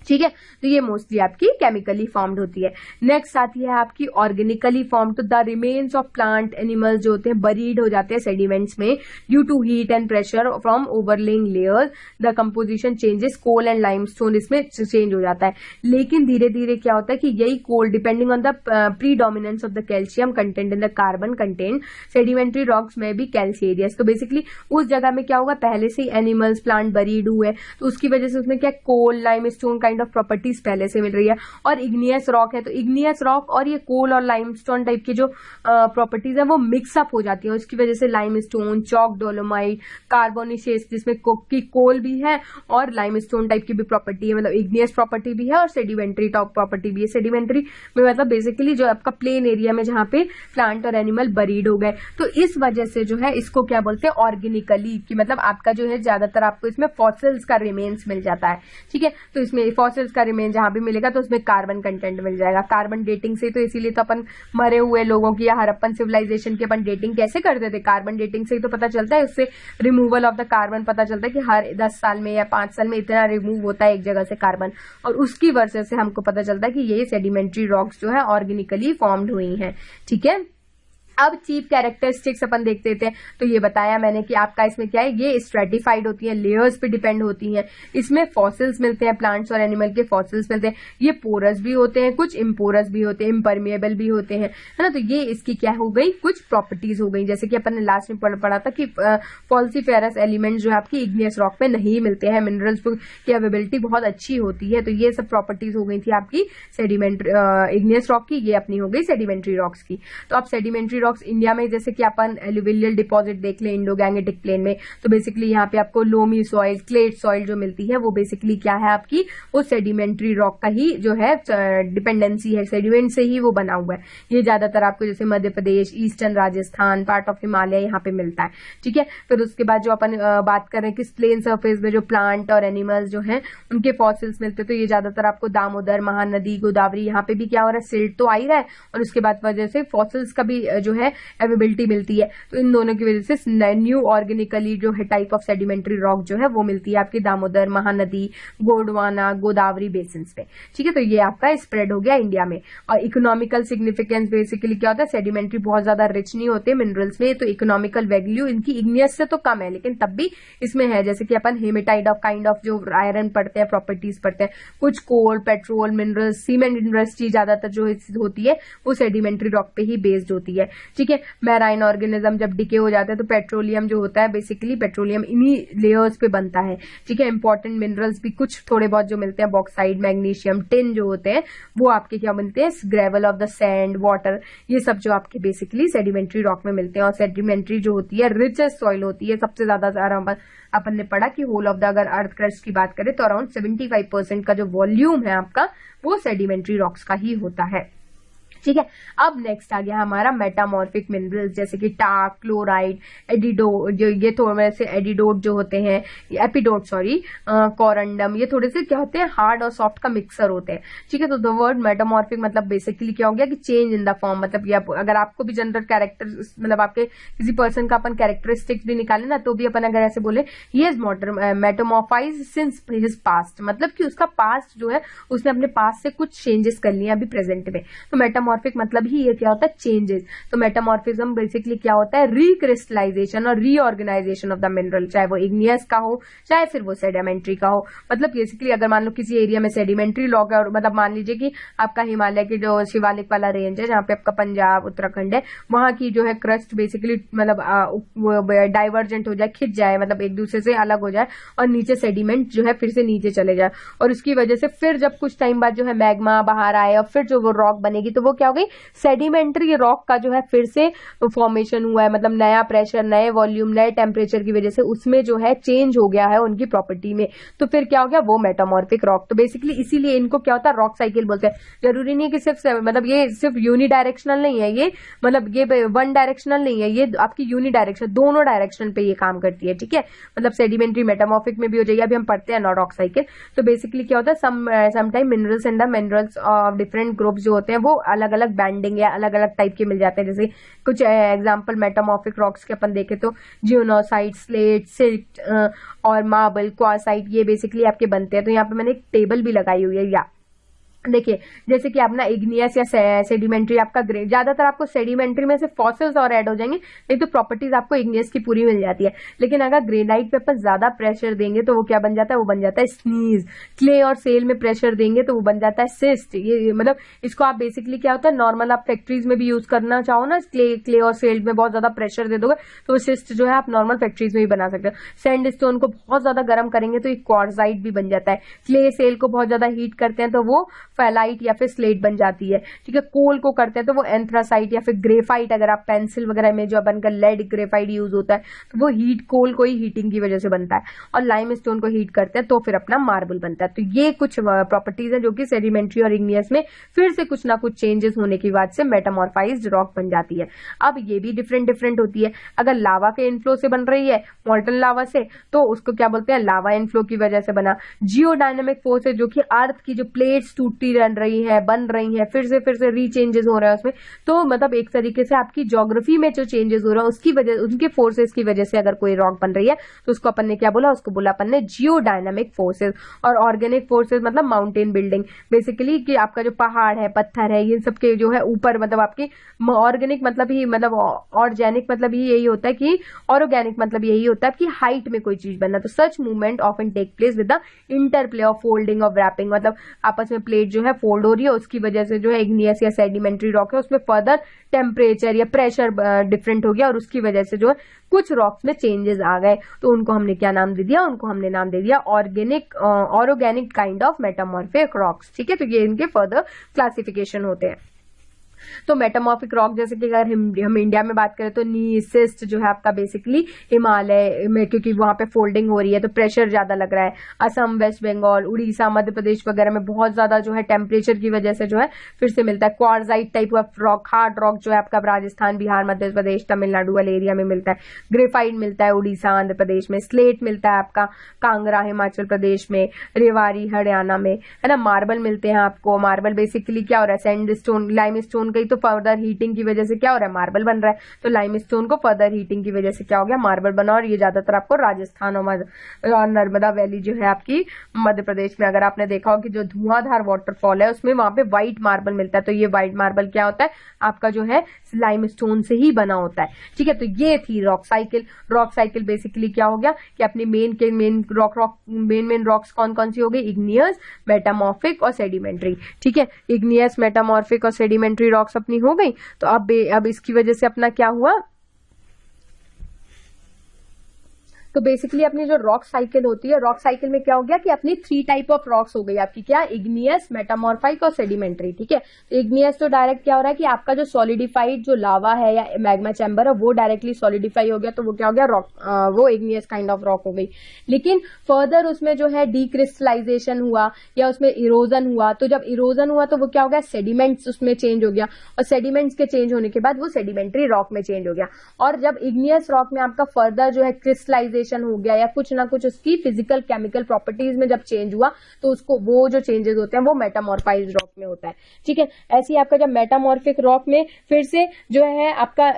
ठीक है, तो ये मोस्टली आपकी केमिकली फॉर्म्ड होती है। नेक्स्ट आती है आपकी ऑर्गेनिकली फॉर्म्ड। तो the remains of plant animals जो होते हैं बरीड हो जाते हैं सेडिमेंट्स में due to heat and pressure from overlaying layers, the composition changes, coal and limestone इसमें चेंज हो जाता है। लेकिन धीरे धीरे क्या होता है कि यही coal, depending on the predominance of the calcium content in the carbon content, sedimentary rocks में भी कैल्शियरियस। तो बेसिकली उस जगह में क्या होगा, पहले से ही एनिमल्स प्लांट बरीड हुए, तो उसकी वजह से उसमें क्या कोल, लाइमस्टोन ऑफ प्रॉपर्टीज पहले से मिल रही है। और इग्नियस रॉक है, तो इग्नियस रॉक और ये कोल और लाइमस्टोन टाइप की जो प्रॉपर्टीज है वो मिक्सअप हो जाती है, उसकी वजह से लाइमस्टोन, चॉक डोलोमाइट, कार्बोनिशियस जिसमें की कोल भी है और लाइमस्टोन टाइप की भी प्रॉपर्टी है, मतलब इग्नियस प्रॉपर्टी भी है और सेडिमेंट्री टॉप प्रॉपर्टी भी है। सेडिमेंट्री में मतलब बेसिकली जो आपका प्लेन एरिया में जहां पे प्लांट और एनिमल बरीड हो गए, तो इस वजह से जो है इसको क्या बोलते हैं, ऑर्गेनिकली, कि मतलब आपका जो है ज्यादातर आपको इसमें फॉसिल्स का रिमेन्स मिल जाता है। ठीक है, तो इसमें फॉसिल्स का रिमेन जहां भी मिलेगा तो उसमें कार्बन कंटेंट मिल जाएगा। कार्बन डेटिंग से, तो इसीलिए तो अपन मरे हुए लोगों की या हड़प्पन सिविलाइजेशन की अपन डेटिंग कैसे करते थे, कार्बन डेटिंग से ही तो पता चलता है, उससे रिमूवल ऑफ द कार्बन पता चलता है कि हर 10 साल में या 5 साल में इतना रिमूव होता है एक जगह से कार्बन, और उसकी वजह से हमको पता चलता है कि ये सेडिमेंट्री रॉक्स जो है ऑर्गेनिकली फॉर्म्ड हुई हैं। ठीक है, अब चीप कैरेक्टरिस्टिक्स अपन देख लेते हैं। तो ये बताया मैंने कि आपका इसमें क्या है, ये स्ट्रेटिफाइड होती है, लेयर्स पे डिपेंड होती हैं, इसमें फॉसिल्स मिलते हैं, प्लांट्स और एनिमल के फॉसिल्स मिलते हैं। ये पोरस भी होते हैं, कुछ इम्पोरस भी होते हैं, इम्परमिएबल भी होते हैं, है ना। तो ये इसकी क्या हो गई, कुछ प्रॉपर्टीज हो गई, जैसे कि अपन ने लास्ट में पढ़ा था कि फॉल्सीफेरस एलिमेंट जो है आपकी इग्नियस रॉक में नहीं मिलते हैं, मिनरल्स की अवेबिलिटी बहुत अच्छी होती है। तो ये सब प्रॉपर्टीज हो गई थी आपकी सेडिमेंट्री इग्नियस रॉक की, ये अपनी हो गई सेडिमेंट्री रॉक्स की। तो आप सेडिमेंट्री रॉक्स इंडिया में, जैसे कि अपन एलुवियल डिपॉजिट देख ले इंडो गैंगेटिक प्लेन में, तो बेसिकली यहाँ पे आपको लोमी सॉइल, क्लेट सॉइल जो मिलती है वो बेसिकली क्या है आपकी, वो सेडिमेंट्री रॉक का ही जो है डिपेंडेंसी है, सेडिमेंट से ही वो बना हुआ है। ये ज्यादातर आपको जैसे Madhya Pradesh, eastern Rajasthan, part of Himalaya यहाँ पे मिलता है। ठीक है, फिर उसके बाद जो अपन बात कर रहे हैं कि प्लेन सर्फेस में जो प्लांट और एनिमल्स जो है उनके फॉसिल्स मिलते हैं, तो ये ज्यादातर आपको दामोदर, महानदी, गोदावरी, यहाँ पे भी क्या हो रहा है, सिल्ट तो आ ही रहा है, और उसके बाद वजह से फॉसिल्स का भी जो है अवेबिलिटी मिलती है। तो इन दोनों की वजह से न्यू ऑर्गेनिकली जो है टाइप ऑफ सेडिमेंट्री रॉक जो है वो मिलती है आपकी दामोदर, महानदी, गोंडवाना, गोदावरी बेसिन्स पे। ठीक है, तो ये आपका स्प्रेड हो गया इंडिया में। और इकोनॉमिकल सिग्निफिकेंस बेसिकली क्या होता है, सेडिमेंट्री बहुत ज्यादा रिच नहीं होते मिनरल्स में, तो इकोनॉमिकल वैल्यू इनकी इग्नियस से तो कम है, लेकिन तब भी इसमें है, जैसे कि अपन हेमेटाइड ऑफ काइंड ऑफ जो आयरन पढ़ते हैं, प्रॉपर्टीज पढ़ते हैं, कुछ कोल, पेट्रोल, मिनरल्स, सीमेंट इंडस्ट्री ज्यादातर जो होती है वो सेडिमेंट्री रॉक पे ही बेस्ड होती है। ठीक है, मैराइन ऑर्गेनिज्म जब डिके हो जाता है तो पेट्रोलियम जो होता है, बेसिकली पेट्रोलियम इन्हीं लेयर्स पे बनता है। ठीक है, इंपॉर्टेंट मिनरल्स भी कुछ थोड़े बहुत जो मिलते हैं, बॉक्साइड, मैग्नीशियम, टिन जो होते हैं वो आपके क्या बनते हैं, gravel of the sand, water, ये सब जो आपके बेसिकली सेडिमेंट्री रॉक में मिलते हैं। और सेडिमेंट्री जो होती है रिचेस्ट सॉइल होती है, सबसे ज्यादा अपन ने पढ़ा कि होल ऑफ द अगर अर्थ क्रस्ट की बात करें तो अराउंड 75% का जो वॉल्यूम है आपका वो सेडिमेंट्री रॉक्स का ही होता है। ठीक है। अब नेक्स्ट आ गया हमारा मेटामॉर्फिक मिनरल्स, जैसे कि टाक, क्लोराइड, एडिडो, जो ये थोड़े से एडिडोट जो होते हैं, एपिडोट सॉरी, कोरंडम, ये थोड़े से क्या होते हैं, हार्ड और सॉफ्ट का मिक्सर होते हैं। ठीक है, तो द वर्ड मेटामॉर्फिक मतलब बेसिकली क्या हो गया कि चेंज इन द फॉर्म, मतलब ये अगर आपको भी जनरल कैरेक्टर, मतलब आपके किसी पर्सन का अपन कैरेक्टरिस्टिक्स भी निकाले ना, तो भी अपन अगर ऐसे बोले he is metamorphosed since his past, मतलब कि उसका पास्ट जो है उसने अपने पास्ट से कुछ चेंजेस कर लिए अभी प्रेजेंट में। तो मेटामॉर्फिक मतलब ही ये क्या होता है, चेंजेस। तो मेटामॉर्फिज्म बेसिकली क्या होता है, रिक्रिस्टलाइजेशन और रीऑर्गेनाइजेशन ऑफ द मिनरल, चाहे वो इग्नियस का हो चाहे फिर वो सेडिमेंट्री का हो। मतलब बेसिकली अगर मान लो किसी एरिया में सेडिमेंट्री रॉक है, और मतलब मान लीजिए कि आपका हिमालय की जो शिवालिक वाला रेंज है, जहाँ पे आपका पंजाब उत्तराखंड है, वहां की जो है क्रस्ट बेसिकली मतलब डाइवर्जेंट हो जाए, खिंच जाए, मतलब एक दूसरे से अलग हो जाए, और नीचे सेडिमेंट जो है फिर से नीचे चले जाए, और उसकी वजह से फिर जब कुछ टाइम बाद जो है मैग्मा बाहर आए और फिर जो वो रॉक बनेगी, तो वो क्या हो गई, सेडिमेंट्री रॉक का जो है फिर से फॉर्मेशन हुआ है, मतलब नया प्रेशर, नए वॉल्यूम, नए टेम्परेचर की वजह से उसमें जो है चेंज हो गया है उनकी प्रॉपर्टी में, तो फिर क्या हो गया, वो मेटामॉर्फिक रॉक। तो बेसिकली इसीलिए इनको क्या होता है, रॉक साइकिल बोलते हैं। जरूरी नहीं कि सिर्फ मतलब ये सिर्फ यूनिडायरेक्शनल नहीं है, ये मतलब ये वन डायरेक्शनल नहीं है, ये आपकी यूनिडायरेक्शन, दोनों डायरेक्शन पे ये काम करती है। ठीक है, मतलब सेडिमेंट्री मेटामॉर्फिक में भी हो जाएगी, अभी हम पढ़ते हैं ना रॉक साइकिल। तो बेसिकली क्या होता है, sometime minerals and the minerals of different groups जो होते हैं वो अलग अलग बैंडिंग या अलग अलग टाइप के मिल जाते हैं। जैसे कुछ एग्जांपल मेटामॉर्फिक रॉक्स के अपन देखें तो जियोनोसाइट, स्लेट, सिल्ट और मार्बल, क्वासाइट, ये बेसिकली आपके बनते हैं। तो यहाँ पे मैंने एक टेबल भी लगाई हुई है, या देखिए जैसे कि अपना इग्नियस या सेडिमेंट्री आपका ग्रे, ज्यादातर आपको सेडिमेंट्री में से फॉसिल्स और ऐड हो जाएंगे, नहीं तो प्रॉपर्टीज आपको इग्नियस की पूरी मिल जाती है। लेकिन अगर ग्रेनाइट पे अपन ज्यादा प्रेशर देंगे तो वो क्या बन जाता है, वो बन जाता है स्नीज। क्ले और सेल में प्रेशर देंगे तो वो बन जाता है सिस्ट। ये मतलब इसको आप बेसिकली क्या होता है, नॉर्मल आप फैक्ट्रीज में भी यूज करना चाहो ना, क्ले और सेल में बहुत ज्यादा प्रेशर दे दोगे तो वो सिस्ट जो है आप नॉर्मल फैक्ट्रीज में भी बना सकते हो। सैंड स्टोन को बहुत ज्यादा गर्म करेंगे तो एक क्वार्जाइट भी बन जाता है। क्ले सेल को बहुत ज्यादा हीट करते हैं तो वो फेलाइट या फिर स्लेट बन जाती है। ठीक है, कोल को करते हैं तो वो एंथ्रासाइट या फिर ग्रेफाइट, अगर आप पेंसिल वगैरह में जो बनकर लेड ग्रेफाइट यूज होता है तो वो हीट, कोल को ही हीटिंग की वजह से बनता है। और लाइम स्टोन को हीट करते हैं तो फिर अपना मार्बल बनता है। तो ये कुछ प्रॉपर्टीज है जो कि सेडिमेंट्री और इग्नियस में फिर से कुछ ना कुछ चेंजेस होने की वजह से मेटामॉर्फाइज्ड रॉक बन जाती है। अब ये भी डिफरेंट डिफरेंट होती है। अगर लावा के इनफ्लो से बन रही है, मॉल्टन लावा से, तो उसको क्या बोलते हैं, लावा इनफ्लो की वजह से बना। जियोडायनेमिक फोर्स है जो कि अर्थ की जो प्लेट्स टूटती रही है, बन रही है, फिर से रीचेंजेस हो रहा है उसमें, तो मतलब एक तरीके से आपकी ज्योग्राफी में जो चेंजेस हो रहा है उसकी वजह, उनके फोर्सेस की वजह से अगर कोई रॉक बन रही है तो उसको अपन ने क्या बोला, उसको बोला अपन ने जियोडायनामिक फोर्सेस। और ऑर्गेनिक फोर्सेस मतलब माउंटेन बिल्डिंग, बेसिकली कि आपका जो पहाड़ है, पत्थर है, ये सब के जो है ऊपर, मतलब आपकी ऑर्गेनिक मतलब ही, मतलब ऑर्गेनिक मतलब ही यही होता है कि ऑर्गेनिक मतलब यही होता है कि हाइट में कोई चीज बनना। तो such movement often take place with the interplay of folding और रैपिंग, मतलब आपस में प्लेट जो है फोल्ड हो रही है, उसकी वजह से जो है इग्नियस या सेडिमेंट्री रॉक है उसमें फर्दर टेम्परेचर या प्रेशर डिफरेंट हो गया, और उसकी वजह से जो है कुछ रॉक्स में चेंजेस आ गए। तो उनको हमने क्या नाम दे दिया, उनको हमने नाम दे दिया organic kind of metamorphic rocks. ठीक है, तो ये इनके फर्दर क्लासिफिकेशन होते हैं। तो मेटामॉर्फिक रॉक, जैसे कि अगर हम इंडिया में बात करें तो नीसिस्ट जो है आपका बेसिकली हिमालय में, क्योंकि वहां पे फोल्डिंग हो रही है तो प्रेशर ज्यादा लग रहा है। असम, वेस्ट बंगाल, उड़ीसा, मध्य प्रदेश वगैरह में बहुत ज्यादा जो है टेम्परेचर की वजह से जो है फिर से मिलता है। Quartzite type of rock, hard rock जो है आपका राजस्थान, बिहार, मध्य प्रदेश, तमिलनाडु वाले एरिया में मिलता है। ग्रेफाइट मिलता है उड़ीसा, आंध्र प्रदेश में। स्लेट मिलता है आपका कांगड़ा, हिमाचल प्रदेश में। रेवाड़ी, हरियाणा में, है ना। मार्बल मिलते हैं आपको। मार्बल बेसिकली क्या हो रहा है, सैंड स्टोन, लाइम स्टोन गई तो फर्दर हीटिंग की वजह से क्या हो रहा है, मार्बल बन रहा है। तो लाइमस्टोन को फर्दर हीटिंग की वजह से क्या हो गया, मार्बल बना। और ये ज्यादातर आपको राजस्थान और नर्मदा वैली जो है आपकी मध्य प्रदेश में, अगर आपने देखा हो कि जो धुआंधार वाटरफॉल है उसमें वहां पे व्हाइट मार्बल मिलता है। तो ये व्हाइट मार्बल क्या होता है, आपका जो है लाइमस्टोन से ही बना होता है। ठीक है, तो ये थी rock cycle. Rock cycle basically क्या हो गया कि अपनी मेन रॉक्स कौन कौन सी हो गई, इग्नियस, मेटामॉर्फिक और सेडिमेंट्री। ठीक है, इग्नियस, मेटामॉर्फिक और सेडिमेंट्री रॉक्स अपनी हो गई। तो अब इसकी वजह से अपना क्या हुआ, तो बेसिकली अपनी जो रॉक साइकिल होती है, रॉक साइकिल में क्या हो गया कि अपनी 3 टाइप ऑफ रॉक्स हो गई आपकी, क्या, इग्नियस, मेटामॉर्फाइक और सेडिमेंट्री। ठीक है, तो इग्नियस तो डायरेक्ट क्या हो रहा है कि आपका जो सॉलिडिफाइड जो लावा है या मैग्मा चैम्बर है वो डायरेक्टली सॉलिडिफाई हो गया, तो वो क्या हो गया, रॉक, वो इग्नियस काइंड ऑफ रॉक हो गई। लेकिन फर्दर उसमें जो है डीक्रिस्टलाइजेशन हुआ या उसमें इरोजन हुआ, तो जब इरोजन हुआ तो वो क्या हो गया, सेडिमेंट्स उसमें चेंज हो गया, और सेडिमेंट्स के चेंज होने के बाद वो सेडिमेंट्री रॉक में चेंज हो गया। और जब इग्नियस रॉक में आपका फर्दर जो है क्रिस्टलाइजेशन हो गया या कुछ ना कुछ उसकी फिजिकल केमिकल प्रॉपर्टीज में जब चेंज हुआ, तो उसको वो जो चेंजेस होते हैं वो मेटामॉर्फाइज्ड रॉक में होता है। ठीक है, ऐसे ही आपका जब मेटामॉर्फिक रॉक में फिर से जो है आपका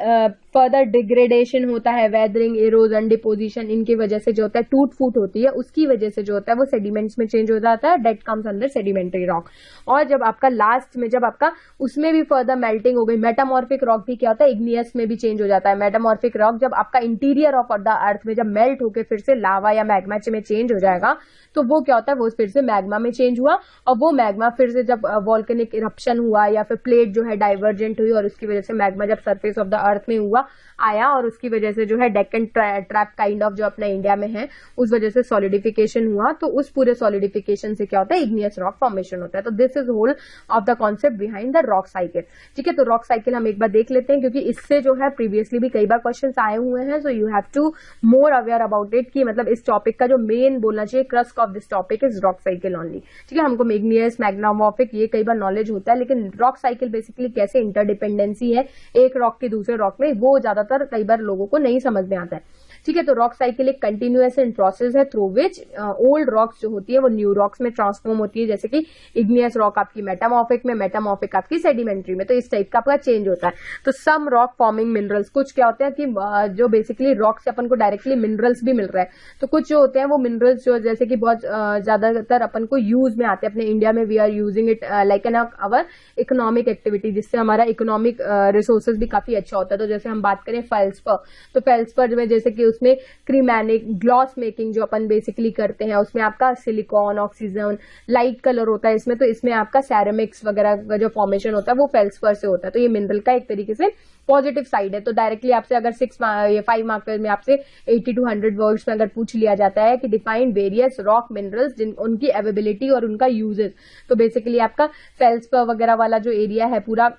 फर्दर डिग्रेडेशन होता है, वेदरिंग, इरोजन, डिपोजिशन, इनकी वजह से जो होता है टूट फूट होती है, उसकी वजह से जो होता है वो सेडिमेंट्स में चेंज हो जाता है, that comes under sedimentary rock. और जब आपका लास्ट में जब आपका उसमें भी फर्दर मेल्टिंग हो गई, मेटामॉर्फिक रॉक भी क्या होता है, इग्नियस में भी चेंज हो जाता है। मेटामॉर्फिक रॉक जब आपका इंटीरियर ऑफ द अर्थ में जब मेल्ट होकर फिर से लावा या मैग्मा में चेंज हो जाएगा, तो वो क्या होता है, वो फिर से मैग्मा में चेंज हुआ, और वो मैग्मा फिर से जब वॉल्केनिक इरप्शन हुआ या फिर प्लेट जो है डाइवर्जेंट हुई, और उसकी वजह से मैग्मा जब सरफेस ऑफ द अर्थ में हुआ आया, और उसकी वजह से जो है डेक्कन ट्रैप काइंड ऑफ जो अपना इंडिया में है, उस वजह से सॉलिडिफिकेशन हुआ, तो उस पूरे सॉलिडिफिकेशन से क्या होता है, इग्नियस रॉक फॉर्मेशन होता है। तो this is whole of the concept behind the rock cycle. ठीक है, तो रॉक साइकिल हम एक बार देख लेते हैं, क्योंकि इससे जो है प्रीवियसली भी कई बार क्वेश्चन आए हुए हैं, so you have to more aware about it, कि मतलब इस टॉपिक का जो मेन बोलना चाहिए, crust of this topic is rock cycle only. ठीक है, हमको इग्नियस, मैग्मामॉर्फिक ये कई बार नॉलेज होता है, लेकिन रॉक साइकिल बेसिकली कैसे इंटरडिपेंडेंसी है एक रॉक के दूसरे रॉक में, वो ज्यादातर कई बार लोगों को नहीं समझ में आता है। ठीक है, तो रॉक साइकिल एक कंटिन्यूअस एंड प्रोसेस है थ्रू विच ओल्ड रॉक्स जो होती है वो न्यू रॉक्स में ट्रांसफॉर्म होती है, जैसे कि इग्नियस रॉक आपकी मेटामॉर्फिक में, मेटामॉर्फिक आपकी सेडिमेंट्री में, तो इस टाइप का आपका चेंज होता है। तो सम रॉक फॉर्मिंग मिनरल्स, कुछ क्या होते हैं कि जो बेसिकली रॉक से अपन को डायरेक्टली मिनरल्स भी मिल रहा है, तो कुछ जो होते हैं वो मिनरल्स जो जैसे कि बहुत ज्यादातर अपन को यूज में आते हैं, अपने इंडिया में we are using it like an our economic activity, जिससे हमारा इकोनॉमिक रिसोर्सेज भी काफी अच्छा होता है। तो जैसे हम बात करें फेल्सपर, तो फेल्सपर में जैसे कि उसमें क्रीमैनिक ग्लॉस मेकिंग जो अपन बेसिकली करते हैं, उसमें आपका सिलिकॉन, ऑक्सीजन, लाइट कलर होता है इसमें, तो इसमें आपका सैरामिक्स वगैरह का जो फॉर्मेशन होता है वो फेल्सपर से होता है। तो ये मिनरल का एक तरीके से पॉजिटिव साइड है। तो डायरेक्टली आपसे अगर 5 मार्क्स में आपसे 80 to 100 वर्ड्स में अगर पूछ लिया जाता है कि डिफाइन वेरियस रॉक मिनरल्स, उनकी अवेलेबिलिटी और उनका यूजेस, तो बेसिकली आपका फेल्सपर वगैरह वाला जो एरिया है पूरा,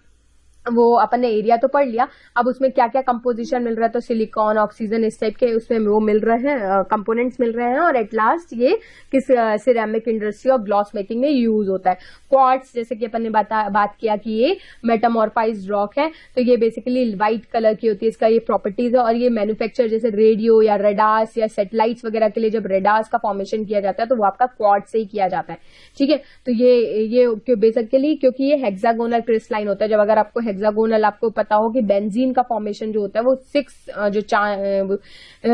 वो अपन ने एरिया तो पढ़ लिया, अब उसमें क्या क्या कंपोजिशन मिल रहा है, तो सिलिकॉन, ऑक्सीजन, इस टाइप के उसमें वो मिल रहे हैं, कंपोनेंट्स मिल रहे हैं, और एट लास्ट ये किस सिरेमिक इंडस्ट्री और ग्लॉस मेकिंग में यूज होता है। क्वार्ट्स, जैसे कि अपन ने बात किया कि ये मेटामॉर्फाइज्ड रॉक है, तो ये बेसिकली व्हाइट कलर की होती है, इसका ये प्रॉपर्टीज है, और ये मैन्युफैक्चर जैसे रेडियो या रेडार्स या सैटेलाइट्स वगैरह के लिए जब रेडार्स का फॉर्मेशन किया जाता है तो वो आपका क्वार्ट्स से ही किया जाता है। ठीक है, तो ये बेसिकली क्योंकि ये हेक्सागोनल क्रिस्टलाइन होता है, जब अगर आपको हेक्सागोनल, आपको पता हो कि बेंजीन का फॉर्मेशन जो होता है वो 6 जो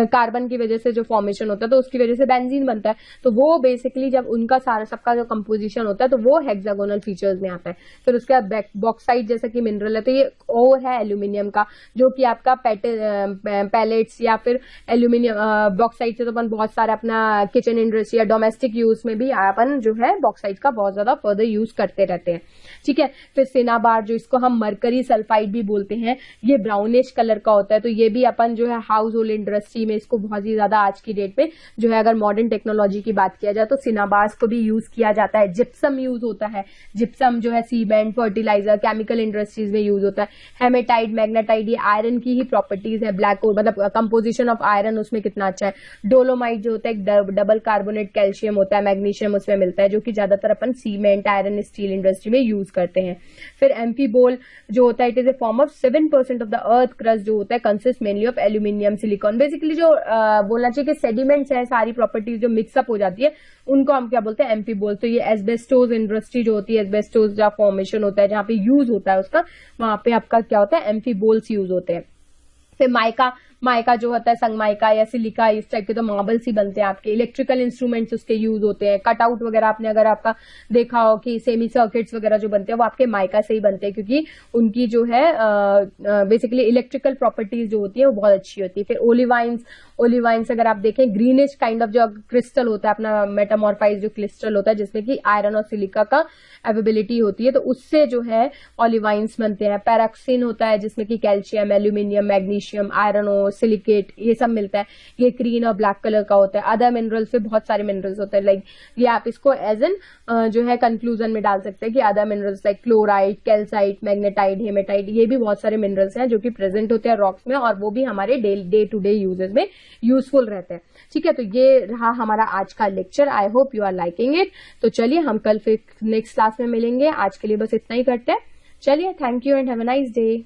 कार्बन की वजह से जो फॉर्मेशन होता है, तो उसकी वजह से बेंजीन बनता है, तो वो बेसिकली जब उनका सारा सबका जो कंपोजिशन होता है तो वो हेक्सागोनल फीचर्स में आता है। फिर उसके बाद बॉक्साइट जैसा कि मिनरल है, तो ये ओर है एल्यूमिनियम का, जो कि आपका पैलेट्स या फिर एल्यूमिनियम बॉक्साइट से तो अपन बहुत सारा अपना किचन इंडस्ट्री या डोमेस्टिक यूज में भी अपन जो है बॉक्साइट का बहुत ज्यादा फर्दर यूज करते रहते हैं। ठीक है, फिर सिनाबार, जो इसको हम मरकरी सल्फाइड भी बोलते हैं, ये ब्राउनिश कलर का होता है, तो ये भी अपन जो है हाउस होल्ड इंडस्ट्री में इसको बहुत ही ज्यादा आज की डेट में जो है, अगर मॉडर्न टेक्नोलॉजी की बात किया जाए तो सिनाबार्स को भी यूज किया जाता है। जिप्सम यूज होता है, जिप्सम जो है सीमेंट, फर्टिलाइजर, केमिकल इंडस्ट्रीज में यूज होता है। हेमेटाइट, मैग्नेटाइट, ये आयरन की ही प्रॉपर्टीज है, ब्लैक और मतलब कंपोजिशन ऑफ आयरन उसमें कितना अच्छा है। डोलोमाइट जो होता है एक डबल कार्बोनेट कैल्शियम होता है, मैग्नीशियम उसमें मिलता है, जो कि ज्यादातर अपन सीमेंट, आयरन, स्टील इंडस्ट्री में यूज करते हैं। फिर एम्फीबोल जो होता है, it is a form of 7% of the earth crust जो होता है, consist mainly of aluminium, silicon. Basically जो बोलना चाहिए कि सेडिमेंट्स है, सारी प्रॉपर्टीज जो मिक्सअप हो जाती है उनको हम क्या बोलते हैं, एम्फीबोल। तो ये एस्बेस्टोस इंडस्ट्री जो होती है, एस्बेस्टोस जहाँ फॉर्मेशन होता है, जहाँ पे यूज होता है उसका, वहां पे आपका क्या होता है, एम्फीबोल्स यूज होते हैं। फिर माइका जो होता है, संगमाइका या सिलिका, इस टाइप के तो मार्बल्स ही बनते हैं आपके। इलेक्ट्रिकल इंस्ट्रूमेंट्स उसके यूज होते हैं, कटआउट वगैरह आपने अगर आपका देखा हो कि सेमी सर्किट्स वगैरह जो बनते हैं वो आपके माइका से ही बनते हैं, क्योंकि उनकी जो है बेसिकली इलेक्ट्रिकल प्रॉपर्टीज जो होती है वो बहुत अच्छी होती है। फिर ओलिवाइंस अगर आप देखें, ग्रीनिश काइंड ऑफ जो क्रिस्टल होता है अपना मेटामॉर्फाइज जो क्रिस्टल होता है, जिसमें कि आयरन और सिलिका का अवेलेबिलिटी होती है, तो उससे जो है ओलिवाइंस बनते हैं। पैराक्सिन होता है जिसमें कि कैल्शियम, एल्यूमिनियम, मैग्नीशियम, आयरन और सिलिकेट, ये सब मिलता है। ये ग्रीन और ब्लैक कलर का होता है। अदर मिनरल्स पे बहुत सारे मिनरल्स होते हैं, लाइक ये आप इसको एज एन जो है कंक्लूजन में डाल सकते हैं कि other minerals like chloride, calcite, magnetite, hematite, ये भी बहुत सारे मिनरल्स हैं जो कि प्रेजेंट होते हैं रॉक्स में, और वो भी हमारे डे टू डे यूजेस में यूजफुल रहते हैं। ठीक है, तो ये रहा हमारा आज का lecture. I hope you are liking it. तो चलिए हम कल फिर नेक्स्ट क्लास में मिलेंगे। आज के लिए बस इतना ही करते हैं। चलिए, thank you and have a nice day.